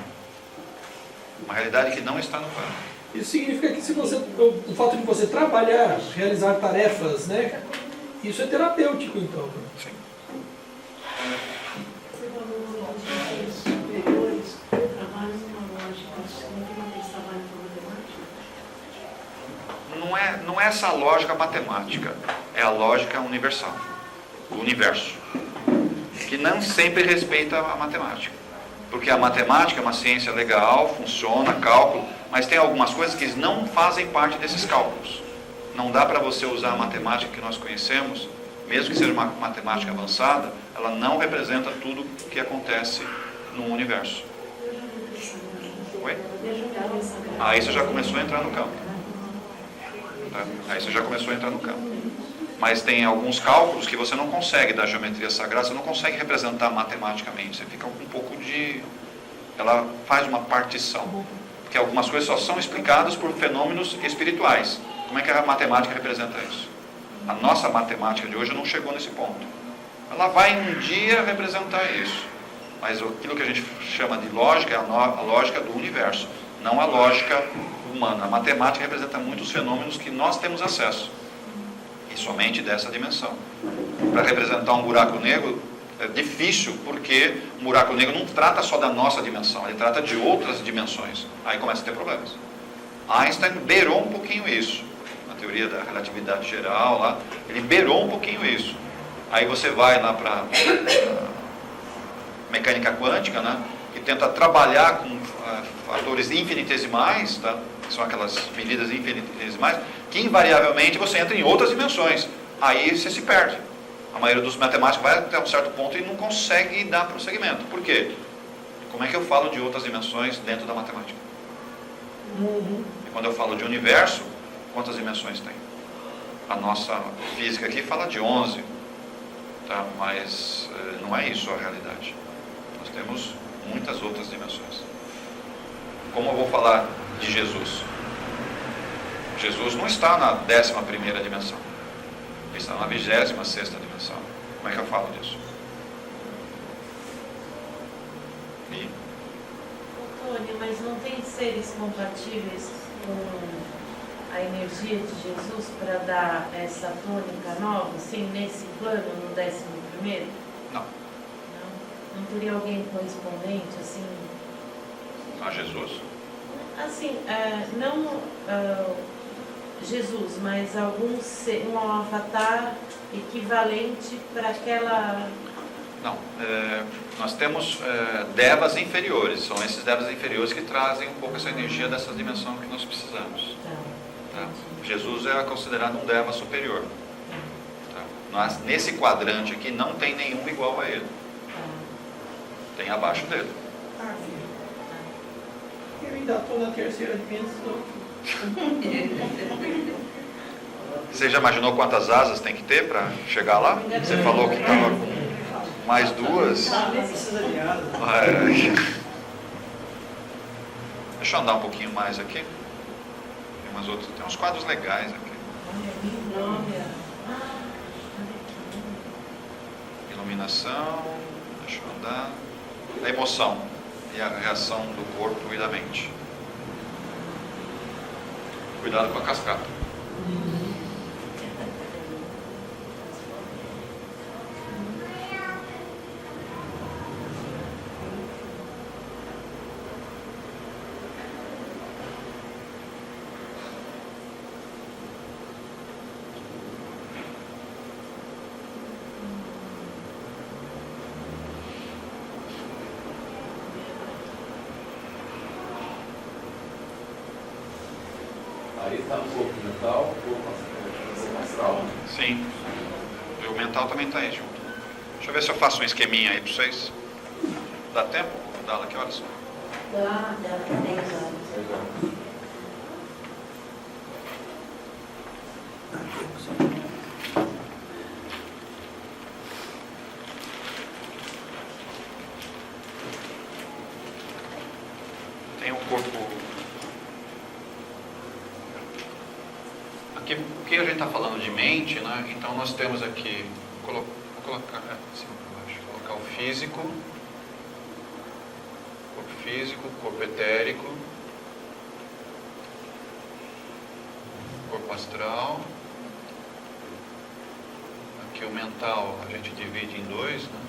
Uma realidade que não está no quadro. Isso significa que o fato de você trabalhar, realizar tarefas, né, isso é terapêutico, então. Sim. Você falou dos superiores, trabalham numa lógica, significa que eles trabalham com matemática? Não é essa lógica matemática, é a lógica universal, do universo, que não sempre respeita a matemática. Porque a matemática é uma ciência legal, funciona, cálculo, mas tem algumas coisas que não fazem parte desses cálculos. Não dá para você usar a matemática que nós conhecemos, mesmo que seja uma matemática avançada, ela não representa tudo o que acontece no universo. Oi? Aí você já começou a entrar no campo. Tá? Aí você já começou a entrar no campo. Mas tem alguns cálculos que você não consegue, da geometria sagrada, você não consegue representar matematicamente. Você fica com um pouco de... Ela faz uma partição. Porque algumas coisas só são explicadas por fenômenos espirituais. Como é que a matemática representa isso? A nossa matemática de hoje não chegou nesse ponto. Ela vai um dia representar isso. Mas aquilo que a gente chama de lógica é a lógica do universo, não a lógica humana. A matemática representa muitos fenômenos que nós temos acesso. E somente dessa dimensão. Para representar um buraco negro é difícil, porque um buraco negro não trata só da nossa dimensão, ele trata de outras dimensões. Aí começa a ter problemas. Einstein beirou um pouquinho isso. Na teoria da relatividade geral, lá, ele beirou um pouquinho isso. Aí você vai lá para mecânica quântica, né, que tenta trabalhar com fatores infinitesimais, tá? São aquelas medidas infinitesimais, que invariavelmente você entra em outras dimensões. Aí você se perde. A maioria dos matemáticos vai até um certo ponto e não consegue dar prosseguimento. Por quê? Como é que eu falo de outras dimensões dentro da matemática? E quando eu falo de universo, quantas dimensões tem? A nossa física aqui fala de 11, tá? Mas não é isso a realidade. Nós temos muitas outras dimensões. Como eu vou falar de Jesus? Jesus não está na 11ª dimensão. Ele está na 26ª dimensão. Como é que eu falo disso? mas não tem seres compatíveis com a energia de Jesus para dar essa tônica nova, assim, nesse plano, no 11º? Não. Não teria alguém correspondente, assim? A Jesus? Assim, não Jesus, mas um avatar equivalente para aquela... Não, nós temos devas inferiores, são esses devas inferiores que trazem um pouco essa energia dessa dimensão que nós precisamos. Tá? Jesus é considerado um deva superior. Tá? Mas nesse quadrante aqui não tem nenhum igual a ele. Tem abaixo dele. Eu ainda estou na terceira dimensão. Você já imaginou quantas asas tem que ter para chegar lá? Você falou que estava com mais 2. Deixa eu andar um pouquinho mais aqui. Tem uns quadros legais aqui. Iluminação. Deixa eu andar. A emoção e a reação do corpo e da mente. Cuidado com a cascata. Aí está no corpo mental, corpo astral. Sim. E o mental também está aí junto. Deixa eu ver se eu faço um esqueminha aí para vocês. Dá tempo? Dá, que horas são? Dá 10 horas. Tem um corpo. Aqui, porque a gente está falando de mente, né? Então nós temos aqui, vou colocar assim para baixo, colocar o físico, corpo etérico, corpo astral. Aqui o mental a gente divide em 2, né?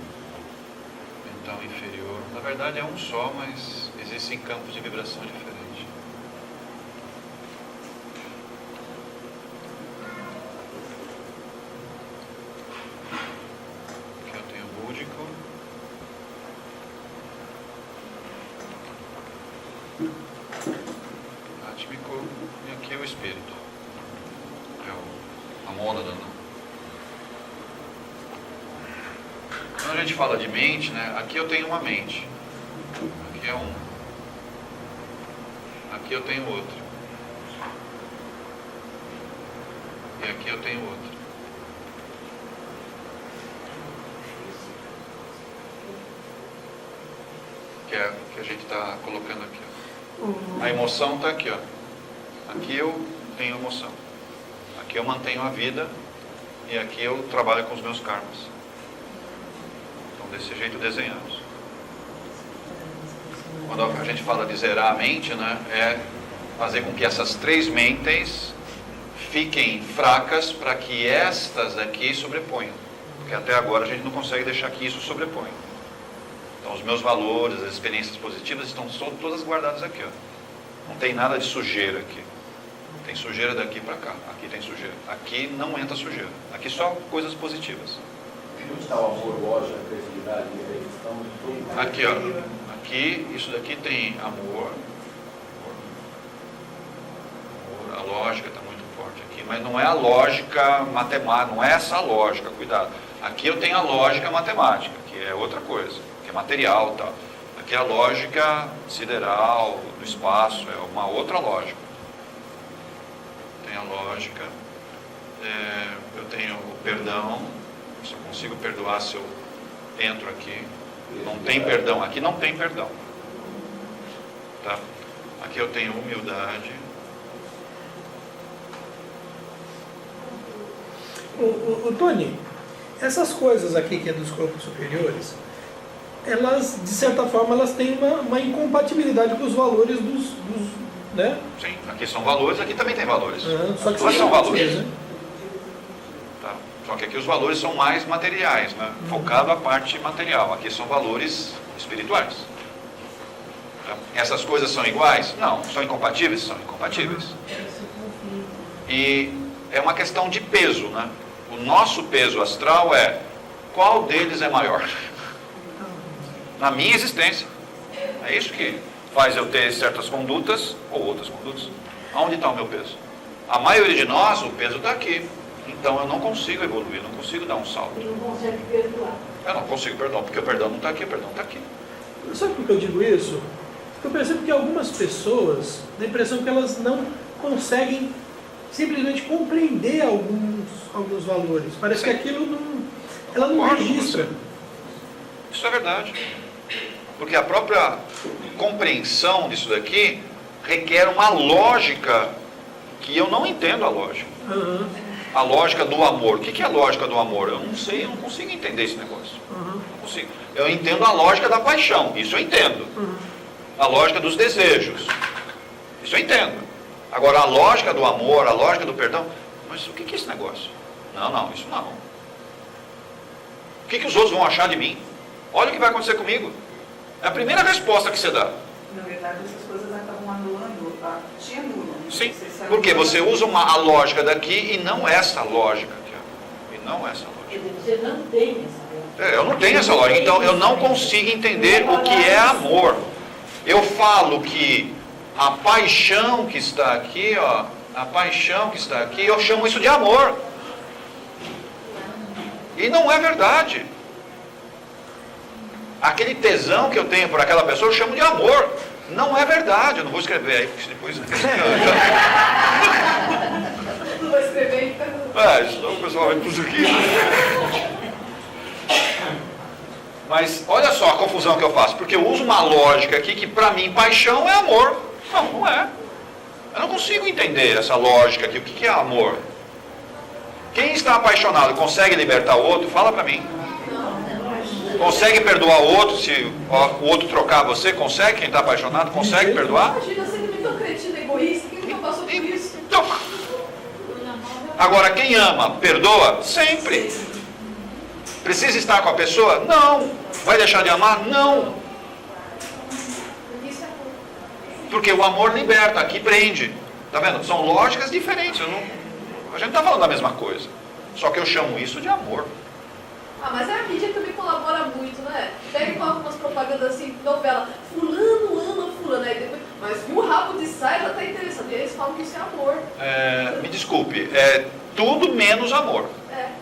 Mental inferior. Na verdade é um só, mas existem campos de vibração diferentes. Átmico, e aqui é o espírito, é a mônada. Quando a gente fala de mente, né, aqui eu tenho uma mente, aqui é um, aqui eu tenho outro, e aqui eu tenho outro. Que é o que a gente está colocando aqui. A emoção está aqui, ó. Aqui eu tenho emoção. Aqui eu mantenho a vida e aqui eu trabalho com os meus karmas. Então desse jeito desenhamos. Quando a gente fala de zerar a mente, né, é fazer com que essas 3 mentes fiquem fracas para que estas aqui sobreponham. Porque até agora a gente não consegue deixar que isso sobreponha. Então os meus valores, as experiências positivas estão todas guardadas aqui, ó. Não tem nada de sujeira aqui. Tem sujeira daqui para cá. Aqui tem sujeira. Aqui não entra sujeira. Aqui só coisas positivas. Onde está o amor, o ódio, a criatividade? Aqui, ó. Aqui, isso daqui tem amor. A lógica está muito forte aqui. Mas não é a lógica matemática. Não é essa lógica, cuidado. Aqui eu tenho a lógica matemática, que é outra coisa. Que é material e tal. Aqui é a lógica sideral, do espaço, é uma outra lógica. Tem a lógica, eu tenho o perdão, se eu consigo perdoar se eu entro aqui. Não tem perdão, aqui não tem perdão. Tá? Aqui eu tenho humildade. Tony, essas coisas aqui que é dos corpos superiores, elas, de certa forma, elas têm uma incompatibilidade com os valores dos né? Sim, aqui são valores, aqui também tem valores. Só que são valores. Né? Tá. Só que aqui os valores são mais materiais, né? Focado a parte material. Aqui são valores espirituais. Tá. Essas coisas são iguais? Não. São incompatíveis? São incompatíveis. E é uma questão de peso, né? O nosso peso astral é qual deles é maior? Na minha existência. É isso que faz eu ter certas condutas ou outras condutas. Aonde está o meu peso? A maioria de nós, o peso está aqui. Então eu não consigo evoluir, não consigo dar um salto. Não consegue perdoar. Eu não consigo perdoar, porque o perdão não está aqui, o perdão está aqui. Sabe por que eu digo isso? Porque eu percebo que algumas pessoas dá a impressão que elas não conseguem simplesmente compreender alguns valores. Parece que aquilo não, ela não registra. Isso é verdade. Porque a própria compreensão disso daqui requer uma lógica que eu não entendo a lógica. A lógica do amor. O que é a lógica do amor? Eu não sei, eu não consigo entender esse negócio. Não consigo. Eu entendo a lógica da paixão, isso eu entendo. A lógica dos desejos, isso eu entendo. Agora a lógica do amor, a lógica do perdão, mas o que é esse negócio? Não, isso não. O que os outros vão achar de mim? Olha o que vai acontecer comigo. É a primeira resposta que você dá. Na verdade, essas coisas acabam anulando, te anulam. Sim, porque você usa a lógica daqui e não essa lógica aqui. E não essa lógica. Você não tem essa lógica. Eu não tenho essa lógica, então eu não consigo entender o que é amor. Eu falo que a paixão que está aqui, ó, a paixão que está aqui, eu chamo isso de amor. E não é verdade. Aquele tesão que eu tenho por aquela pessoa, eu chamo de amor. Não é verdade. Eu não vou escrever aí, porque depois... Não vai escrever, então... Senão o pessoal vai por isso aqui. Mas olha só a confusão que eu faço. Porque eu uso uma lógica aqui que para mim paixão é amor. Não é. Eu não consigo entender essa lógica aqui. O que é amor? Quem está apaixonado consegue libertar o outro? Fala para mim. Consegue perdoar o outro se o outro trocar você? Consegue? Quem está apaixonado consegue perdoar? Imagina, você que é tão cretino, egoísta, quem nunca passou por isso? Então, agora, quem ama, perdoa? Sempre. Precisa estar com a pessoa? Não. Vai deixar de amar? Não. Porque o amor liberta, aqui prende. Tá vendo? São lógicas diferentes. A gente não está falando da mesma coisa. Só que eu chamo isso de amor. Mas a mídia também colabora muito, né? Pega e coloca umas propagandas assim, novela, fulano ama fulano, aí depois, mas viu o rabo de saia, já tá interessante. E eles falam que isso é amor. Me desculpe, é tudo menos amor.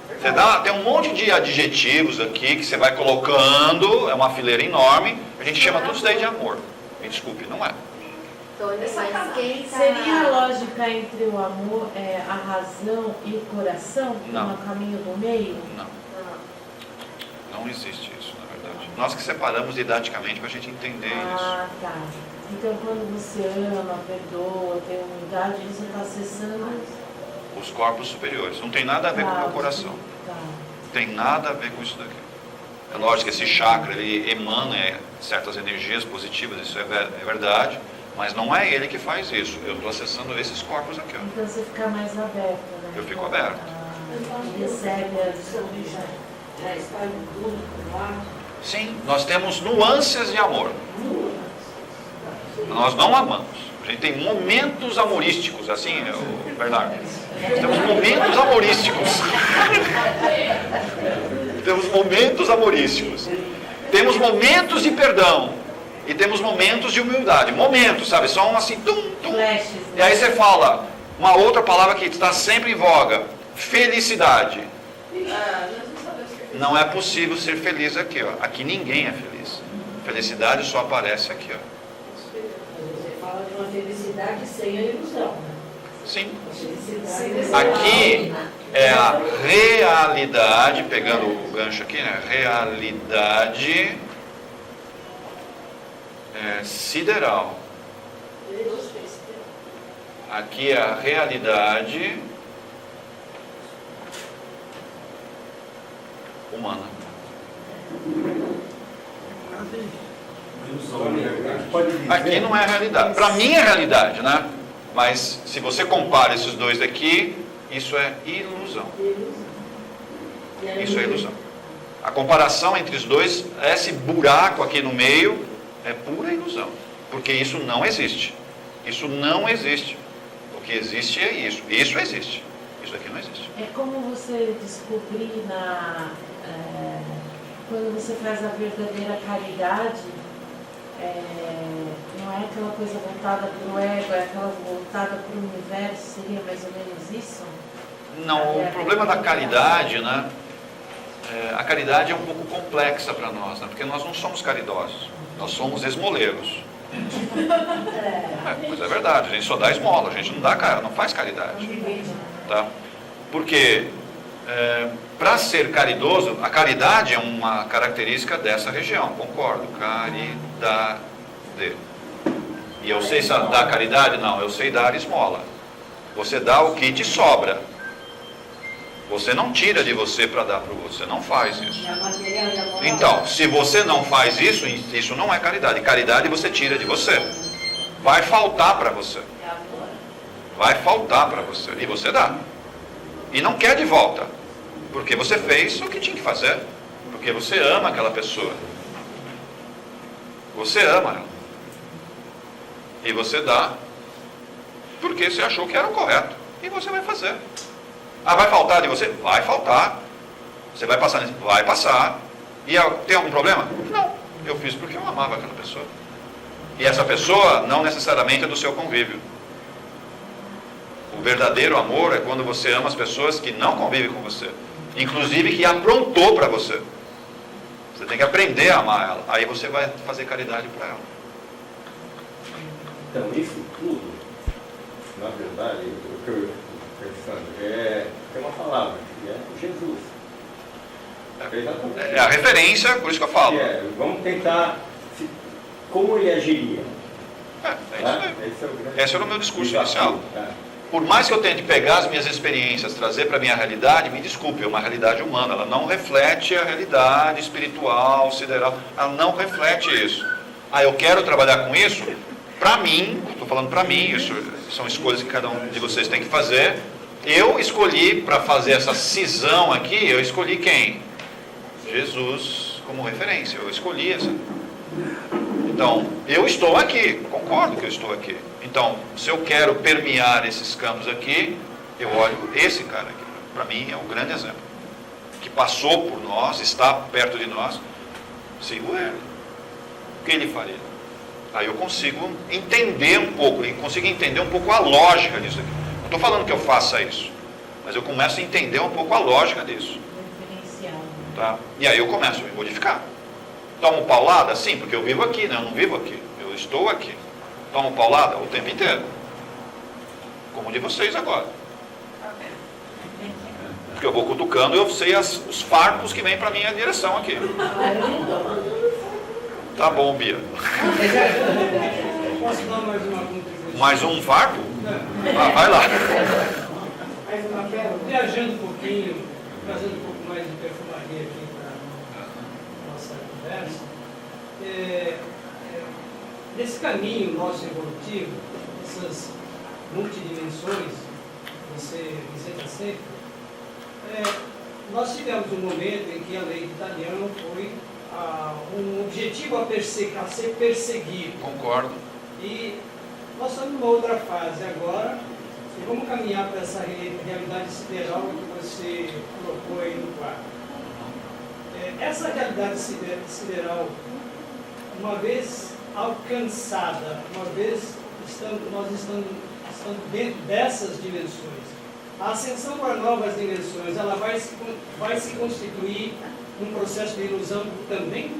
Você tem um monte de adjetivos aqui que você vai colocando, é uma fileira enorme, a gente chama tudo isso daí de amor. Me desculpe, não é. Seria a lógica entre o amor, a razão e o coração? Não. No caminho do meio? Não existe isso, na verdade. Nós que separamos didaticamente para a gente entender isso. Tá. Então, quando você ama, perdoa, tem humildade, você está acessando os corpos superiores. Não tem nada a ver com o meu coração. Não tem nada a ver com isso daqui. É lógico que esse chakra, ele emana certas energias positivas, isso é verdade, mas não é ele que faz isso. Eu estou acessando esses corpos aqui. Então, você fica mais aberto, né? Eu fico aberto. Recebe a Sim, nós temos nuances de amor. Nós não amamos. A gente tem momentos amorísticos, assim, Bernardo. Nós temos momentos amorísticos. Temos momentos amorísticos. Temos momentos de perdão. E temos momentos de humildade. Momentos, sabe? São assim, E aí você fala uma outra palavra que está sempre em voga. Felicidade. Não é possível ser feliz aqui, ó. Aqui ninguém é feliz. Felicidade só aparece aqui, ó. Você fala de uma felicidade sem a ilusão, né? Sim. Aqui é a realidade, pegando o gancho aqui, né? Realidade sideral. Aqui é a realidade humana. Aqui não é a realidade. Para mim é a realidade, né? Mas se você compara esses dois daqui, isso é ilusão. Isso é ilusão. A comparação entre os dois, esse buraco aqui no meio, é pura ilusão. Porque isso não existe. Isso não existe. O que existe é isso. Isso existe. Isso aqui não existe. É como você descobrir quando você faz a verdadeira caridade, não é aquela coisa voltada para o ego, é aquela voltada para o universo, seria mais ou menos isso? Não, o problema da caridade, né? A caridade é um pouco complexa para nós, né? Porque nós não somos caridosos, nós somos esmoleiros. Mas é verdade, a gente só dá esmola, a gente não faz caridade. Tá? Porque para ser caridoso, a caridade é uma característica dessa região, concordo, caridade. E eu sei dar caridade? Não, eu sei dar esmola. Você dá o que te sobra. Você não tira de você para dar para o outro, você não faz isso. Então, se você não faz isso, isso não é caridade. Caridade você tira de você. Vai faltar para você. Vai faltar para você. E você dá. E não quer de volta. Porque você fez o que tinha que fazer. Porque você ama aquela pessoa. Você ama ela. E você dá porque você achou que era o correto. E você vai fazer. Vai faltar de você? Vai faltar. Você vai passar nisso? Vai passar. E tem algum problema? Não. Eu fiz porque eu amava aquela pessoa. E essa pessoa não necessariamente é do seu convívio. O verdadeiro amor é quando você ama as pessoas que não convivem com você. Inclusive que aprontou para você. Você tem que aprender a amar ela. Aí você vai fazer caridade para ela. Então, isso tudo, na verdade, o que eu pensando, tem uma palavra, que é Jesus. É a referência, por isso que eu falo. Vamos tentar, como ele agiria. Esse era o meu discurso inicial. Por mais que eu tente pegar as minhas experiências, trazer para a minha realidade, me desculpe, é uma realidade humana, ela não reflete a realidade espiritual, sideral, ela não reflete isso. Eu quero trabalhar com isso, para mim, estou falando para mim, isso são escolhas que cada um de vocês tem que fazer. Eu escolhi, para fazer essa cisão aqui, eu escolhi quem? Jesus como referência, eu escolhi essa. Então, eu estou aqui, concordo que eu estou aqui. Então, se eu quero permear esses campos aqui, eu olho esse cara aqui. Para mim, é um grande exemplo. Que passou por nós, está perto de nós. Sigo ele. O que ele faria? Aí eu consigo entender um pouco, a lógica disso aqui. Não estou falando que eu faça isso, mas eu começo a entender um pouco a lógica disso. Tá? E aí eu começo a me modificar. Tomo paulada? Sim, porque eu vivo aqui, né? Eu não vivo aqui, eu estou aqui. Tomo paulada o tempo inteiro. Como de vocês agora. Porque eu vou cutucando e eu sei os farpos que vêm para a minha direção aqui. Tá bom, Bia. Posso dar mais uma contribuição? Mais um farpo? Vai lá. Mais uma pergunta. Viajando um pouquinho, trazendo um pouco mais de perfumaria aqui para a nossa conversa. Nesse caminho nosso evolutivo, essas multidimensões, você visita sempre, nós tivemos um momento em que a lei de Italiano foi um objetivo a ser perseguido. Concordo. E nós estamos numa outra fase agora, e vamos caminhar para essa realidade sideral que você colocou aí no quadro. Essa realidade sideral, uma vez alcançada, uma vez nós estando dentro dessas dimensões, a ascensão para novas dimensões, ela vai se constituir um processo de ilusão também?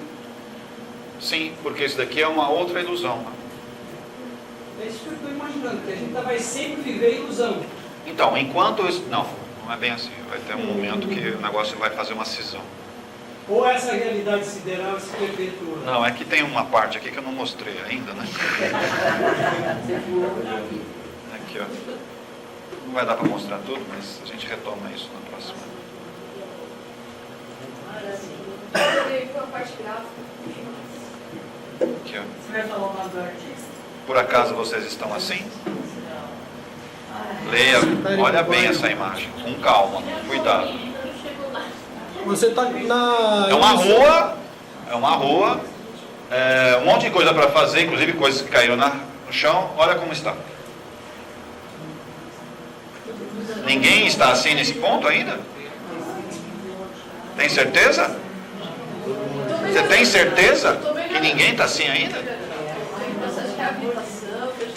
Sim, porque isso daqui é uma outra ilusão. É isso que eu estou imaginando, que a gente vai sempre viver ilusão. Então, enquanto... Não é bem assim. Vai ter um momento que o negócio vai fazer uma cisão. Ou essa realidade sideral se perpetua? Não, é que tem uma parte aqui que eu não mostrei ainda, né? Aqui, ó. Não vai dar para mostrar tudo, mas a gente retoma isso na próxima. Foi a parte gráfica. Aqui, ó. Você vai falar o nome do artista? Por acaso vocês estão assim? Leia, olha bem essa imagem, com calma, cuidado. Você está na... É uma rua, um monte de coisa para fazer, inclusive coisas que caíram no chão. Olha como está. Ninguém está assim nesse ponto ainda? Tem certeza? Você tem certeza que ninguém está assim ainda?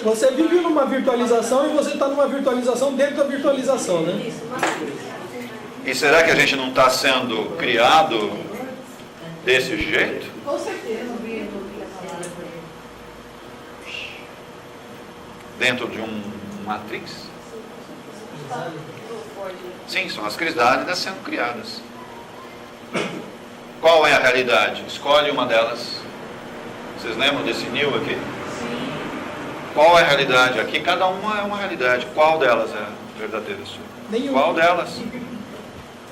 Você vive numa virtualização e você está numa virtualização dentro da virtualização, né? E será que a gente não está sendo criado desse jeito? Com certeza. Dentro de um matrix? Sim, são as crisálidas sendo criadas. Qual é a realidade? Escolhe uma delas. Vocês lembram desse Nil aqui? Sim. Qual é a realidade? Aqui cada uma é uma realidade. Qual delas é verdadeira sua? Nenhuma. Qual delas?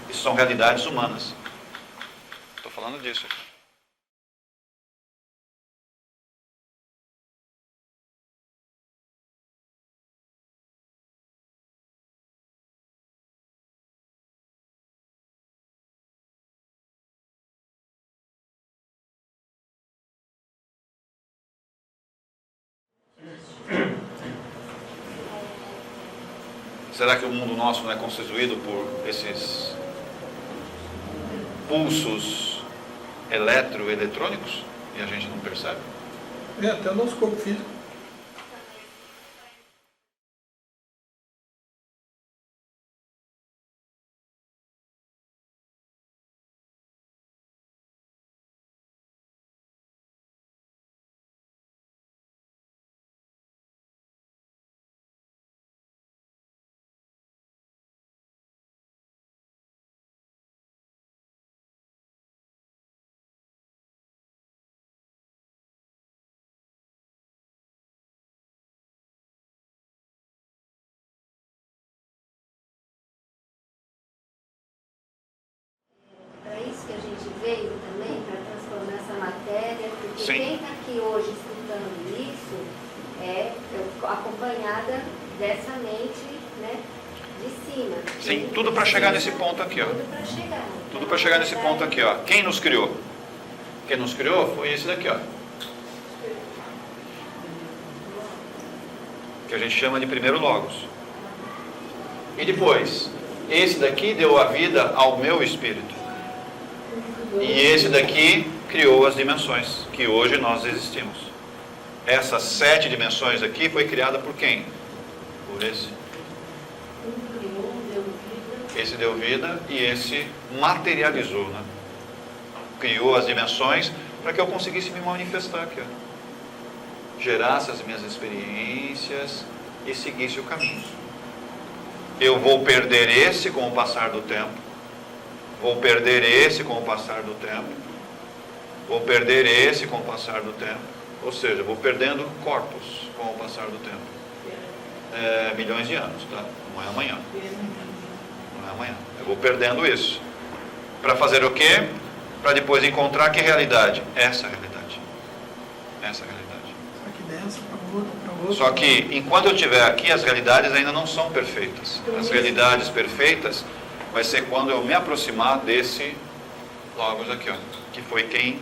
Isso são realidades humanas. Estou falando disso aqui. Será que o mundo nosso não é constituído por esses pulsos eletrônicos e a gente não percebe? É, até o nosso corpo físico. Que a gente veio também para transformar essa matéria, porque Sim. quem está aqui hoje escutando isso é acompanhada dessa mente, né, de cima. Sim, tudo para chegar nesse ponto aqui, ó. Tudo para chegar. Tudo para chegar nesse ponto aqui, ó. Quem nos criou? Quem nos criou foi esse daqui, ó. Que a gente chama de primeiro Logos. E depois, esse daqui deu a vida ao meu espírito. E esse daqui criou as dimensões que hoje nós existimos. Essas 7 dimensões aqui foi criada por quem? Por esse. Esse deu vida e esse materializou, né? Criou as dimensões para que eu conseguisse me manifestar aqui, ó. Gerasse as minhas experiências e seguisse o caminho. Eu vou perder esse com o passar do tempo. Vou perder esse com o passar do tempo. Vou perder esse com o passar do tempo. Ou seja, vou perdendo corpos com o passar do tempo. Milhões de anos, tá? Não é amanhã. Não é amanhã. Eu vou perdendo isso. Para fazer o quê? Para depois encontrar que realidade? Essa realidade. Essa realidade. Só que dessa para outra, para outra. Só que enquanto eu estiver aqui, as realidades ainda não são perfeitas. As realidades perfeitas vai ser quando eu me aproximar desse Logos aqui, ó, que foi quem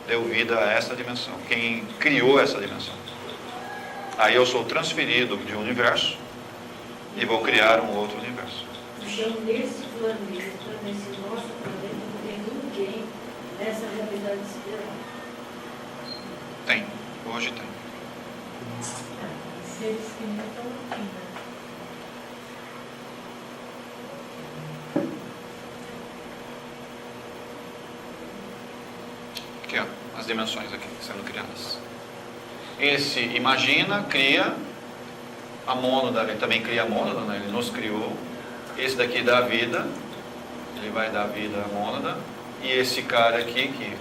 deu vida a essa dimensão, quem criou essa dimensão. Aí eu sou transferido de um universo e vou criar um outro universo. Então, nesse planeta, nesse nosso planeta, não tem ninguém nessa realidade sideral. Tem, hoje tem. Seres que não estão aqui, né? Aqui, ó, as dimensões aqui sendo criadas. Esse imagina, cria a mônada, ele também cria a mônada, né? Ele nos criou. Esse daqui dá vida, ele vai dar vida à mônada. E esse cara aqui, que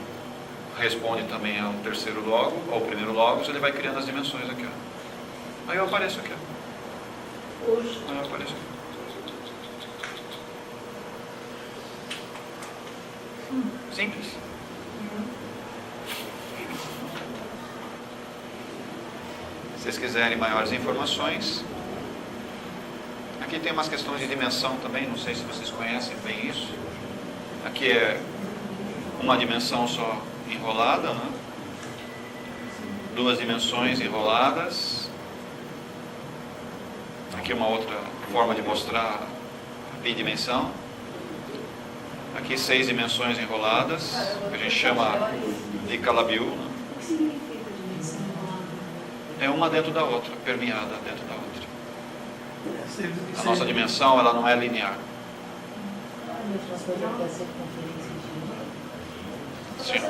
responde também ao terceiro logo, ao primeiro logos, ele vai criando as dimensões aqui, ó. Aí eu apareço aqui, ó. Aí eu apareço aqui. Simples. vocês quiserem maiores informações, aqui tem umas questões de dimensão também, não sei se vocês conhecem bem isso. Aqui é uma dimensão só enrolada, né? Duas dimensões enroladas. Aqui uma outra forma de mostrar a bidimensão. Aqui 6 dimensões enroladas, que a gente chama de Calabiu. Né? O que significa dimensão enrolada? É uma dentro da outra, permeada dentro da outra. A nossa dimensão, ela não é linear. Sim.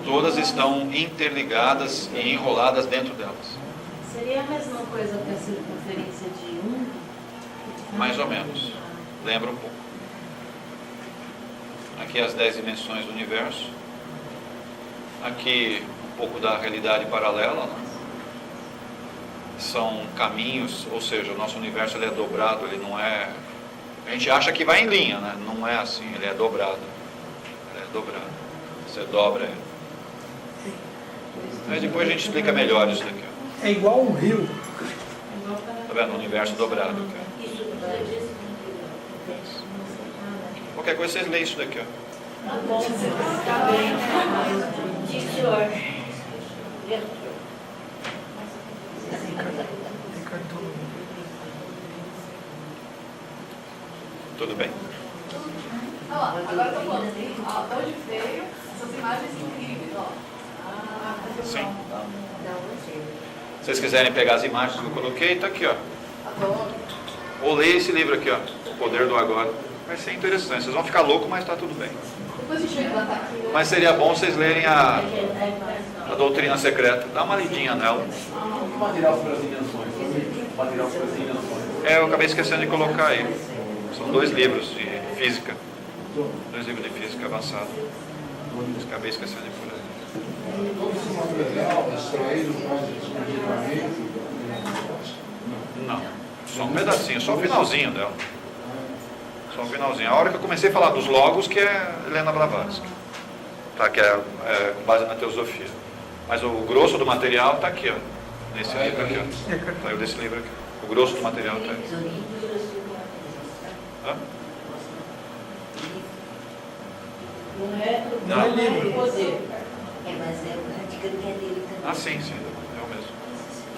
Todas estão interligadas e enroladas dentro delas. Seria a mesma coisa que a circunferência de 1? Mais ou menos. Lembra um pouco. Aqui as 10 dimensões do universo. Aqui um pouco da realidade paralela, né? São caminhos, ou seja, o nosso universo ele é dobrado, ele não é... A gente acha que vai em linha, né? Não é assim, ele é dobrado. Ele é dobrado. Você dobra ele. Aí depois a gente explica melhor isso daqui. Ó. É igual um rio. Tá vendo? O universo dobrado aqui. Qualquer coisa vocês leem isso daqui, ó. Tá bom, tá bem. Tudo bem? Olha lá, agora eu tô falando. De onde veio essas imagens incríveis, ó. Sim. Se vocês quiserem pegar as imagens que eu coloquei, tá aqui, ó. Ou leia esse livro aqui, ó. O Poder do Agora. Vai ser interessante. Vocês vão ficar loucos, mas tá tudo bem. Depois a gente vai botar aqui. Mas seria bom vocês lerem a Doutrina Secreta. Dá uma lidinha nela. O material sobre as dimensões. O material sobre as dimensões. Eu acabei esquecendo de colocar aí. São 2 livros de física. 2 livros de física avançada. Acabei esquecendo de pôr aí. Todo esse material extraído quase exclusivamente? Não. Só um pedacinho, só o finalzinho dela. Só um finalzinho. A hora que eu comecei a falar dos logos, que é Helena Blavatsky. Tá? Que é com base na teosofia. Mas o grosso do material está aqui, ó. Nesse livro aqui, ó. Saiu desse livro aqui. O grosso do material está aqui. Hã? Não é livro. Poder. Mas é o radicalismo dele também. Ah, sim, sim.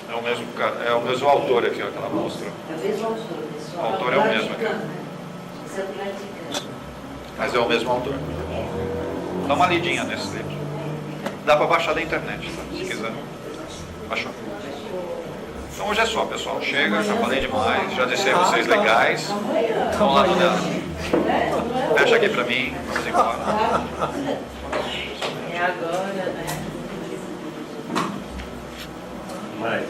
É o mesmo cara. É o mesmo autor aqui, ó, que ela mostrou. É o mesmo autor, pessoal. O autor é o mesmo aqui. Isso é o Vaticano. Mas é o mesmo autor. Dá uma lidinha nesse livro. Dá para baixar da internet, tá? Se quiser. Baixou. Então hoje é só, pessoal. Chega, já falei demais, já deixei vocês legais. Vamos lá no dela. Fecha aqui para mim, vamos embora. É agora, né? Mais.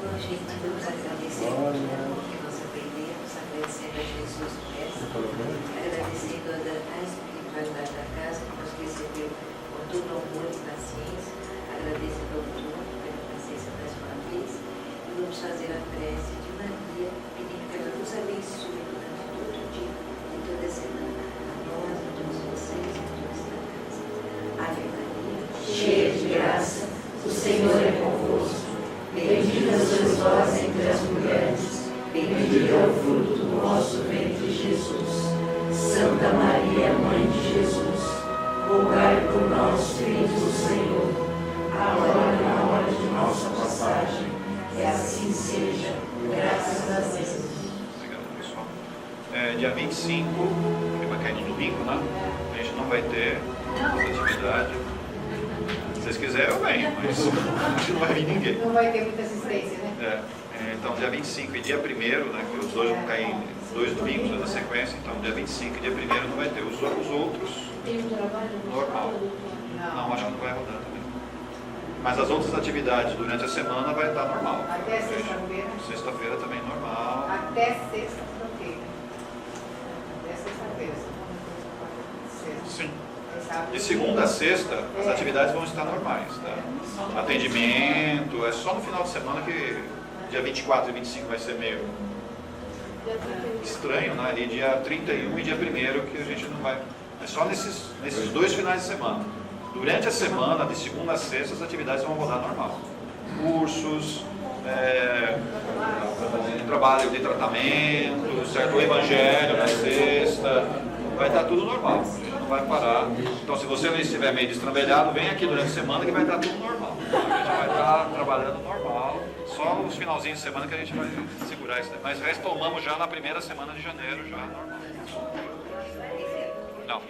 Hoje vamos agradecer o que nós aprendemos, agradecendo a Jesus agradecendo a espiritualidade da casa que nos recebeu com todo amor e paciência, agradecendo ao Doutor pela paciência mais uma vez, e vamos fazer a prece de Maria, pedindo que ela nos abençoe durante todo o dia e toda a semana, a nós, a todos vocês e a todos da casa. Ave Maria, cheia de graça, o Senhor é convosco. Bendita sois vós entre as mulheres, bendito é o fruto do vosso ventre, Jesus. Santa Maria, Mãe de Jesus, rogai por nós, filhos do Senhor, agora e na hora de nossa passagem. E assim seja, graças a Deus. Obrigado, pessoal. Dia 25, que vai cair no domingo, né? A gente não vai ter atividade. Se vocês quiserem, eu venho, mas acho que não vai vir ninguém. Não vai ter muita assistência, né? Então, dia 25 e dia 1º, né, que os dois vão cair em 2 domingos na sequência, então dia 25 e dia 1º não vai ter. Os outros, normal. Não, acho que não vai rodar também. Mas as outras atividades durante a semana vai estar normal. Até sexta-feira. Sexta-feira também normal. Até sexta-feira. Até sexta-feira. Sim. De segunda a sexta, as atividades vão estar normais, tá? Atendimento, é só no final de semana que dia 24 e 25 vai ser meio estranho, né? Ali dia 31 e dia 1º que a gente não vai. É só nesses 2 finais de semana. Durante a semana, de segunda a sexta, as atividades vão rodar normal. Cursos, trabalho de tratamento, certo? O evangelho na sexta, vai estar tudo normal, a gente não vai parar. Então, se você não estiver meio destrambelhado, vem aqui durante a semana que vai estar tudo normal. A gente vai estar trabalhando normal, só os finalzinhos de semana que a gente vai segurar isso daí. Mas retomamos já na primeira semana de janeiro, já normal. Não.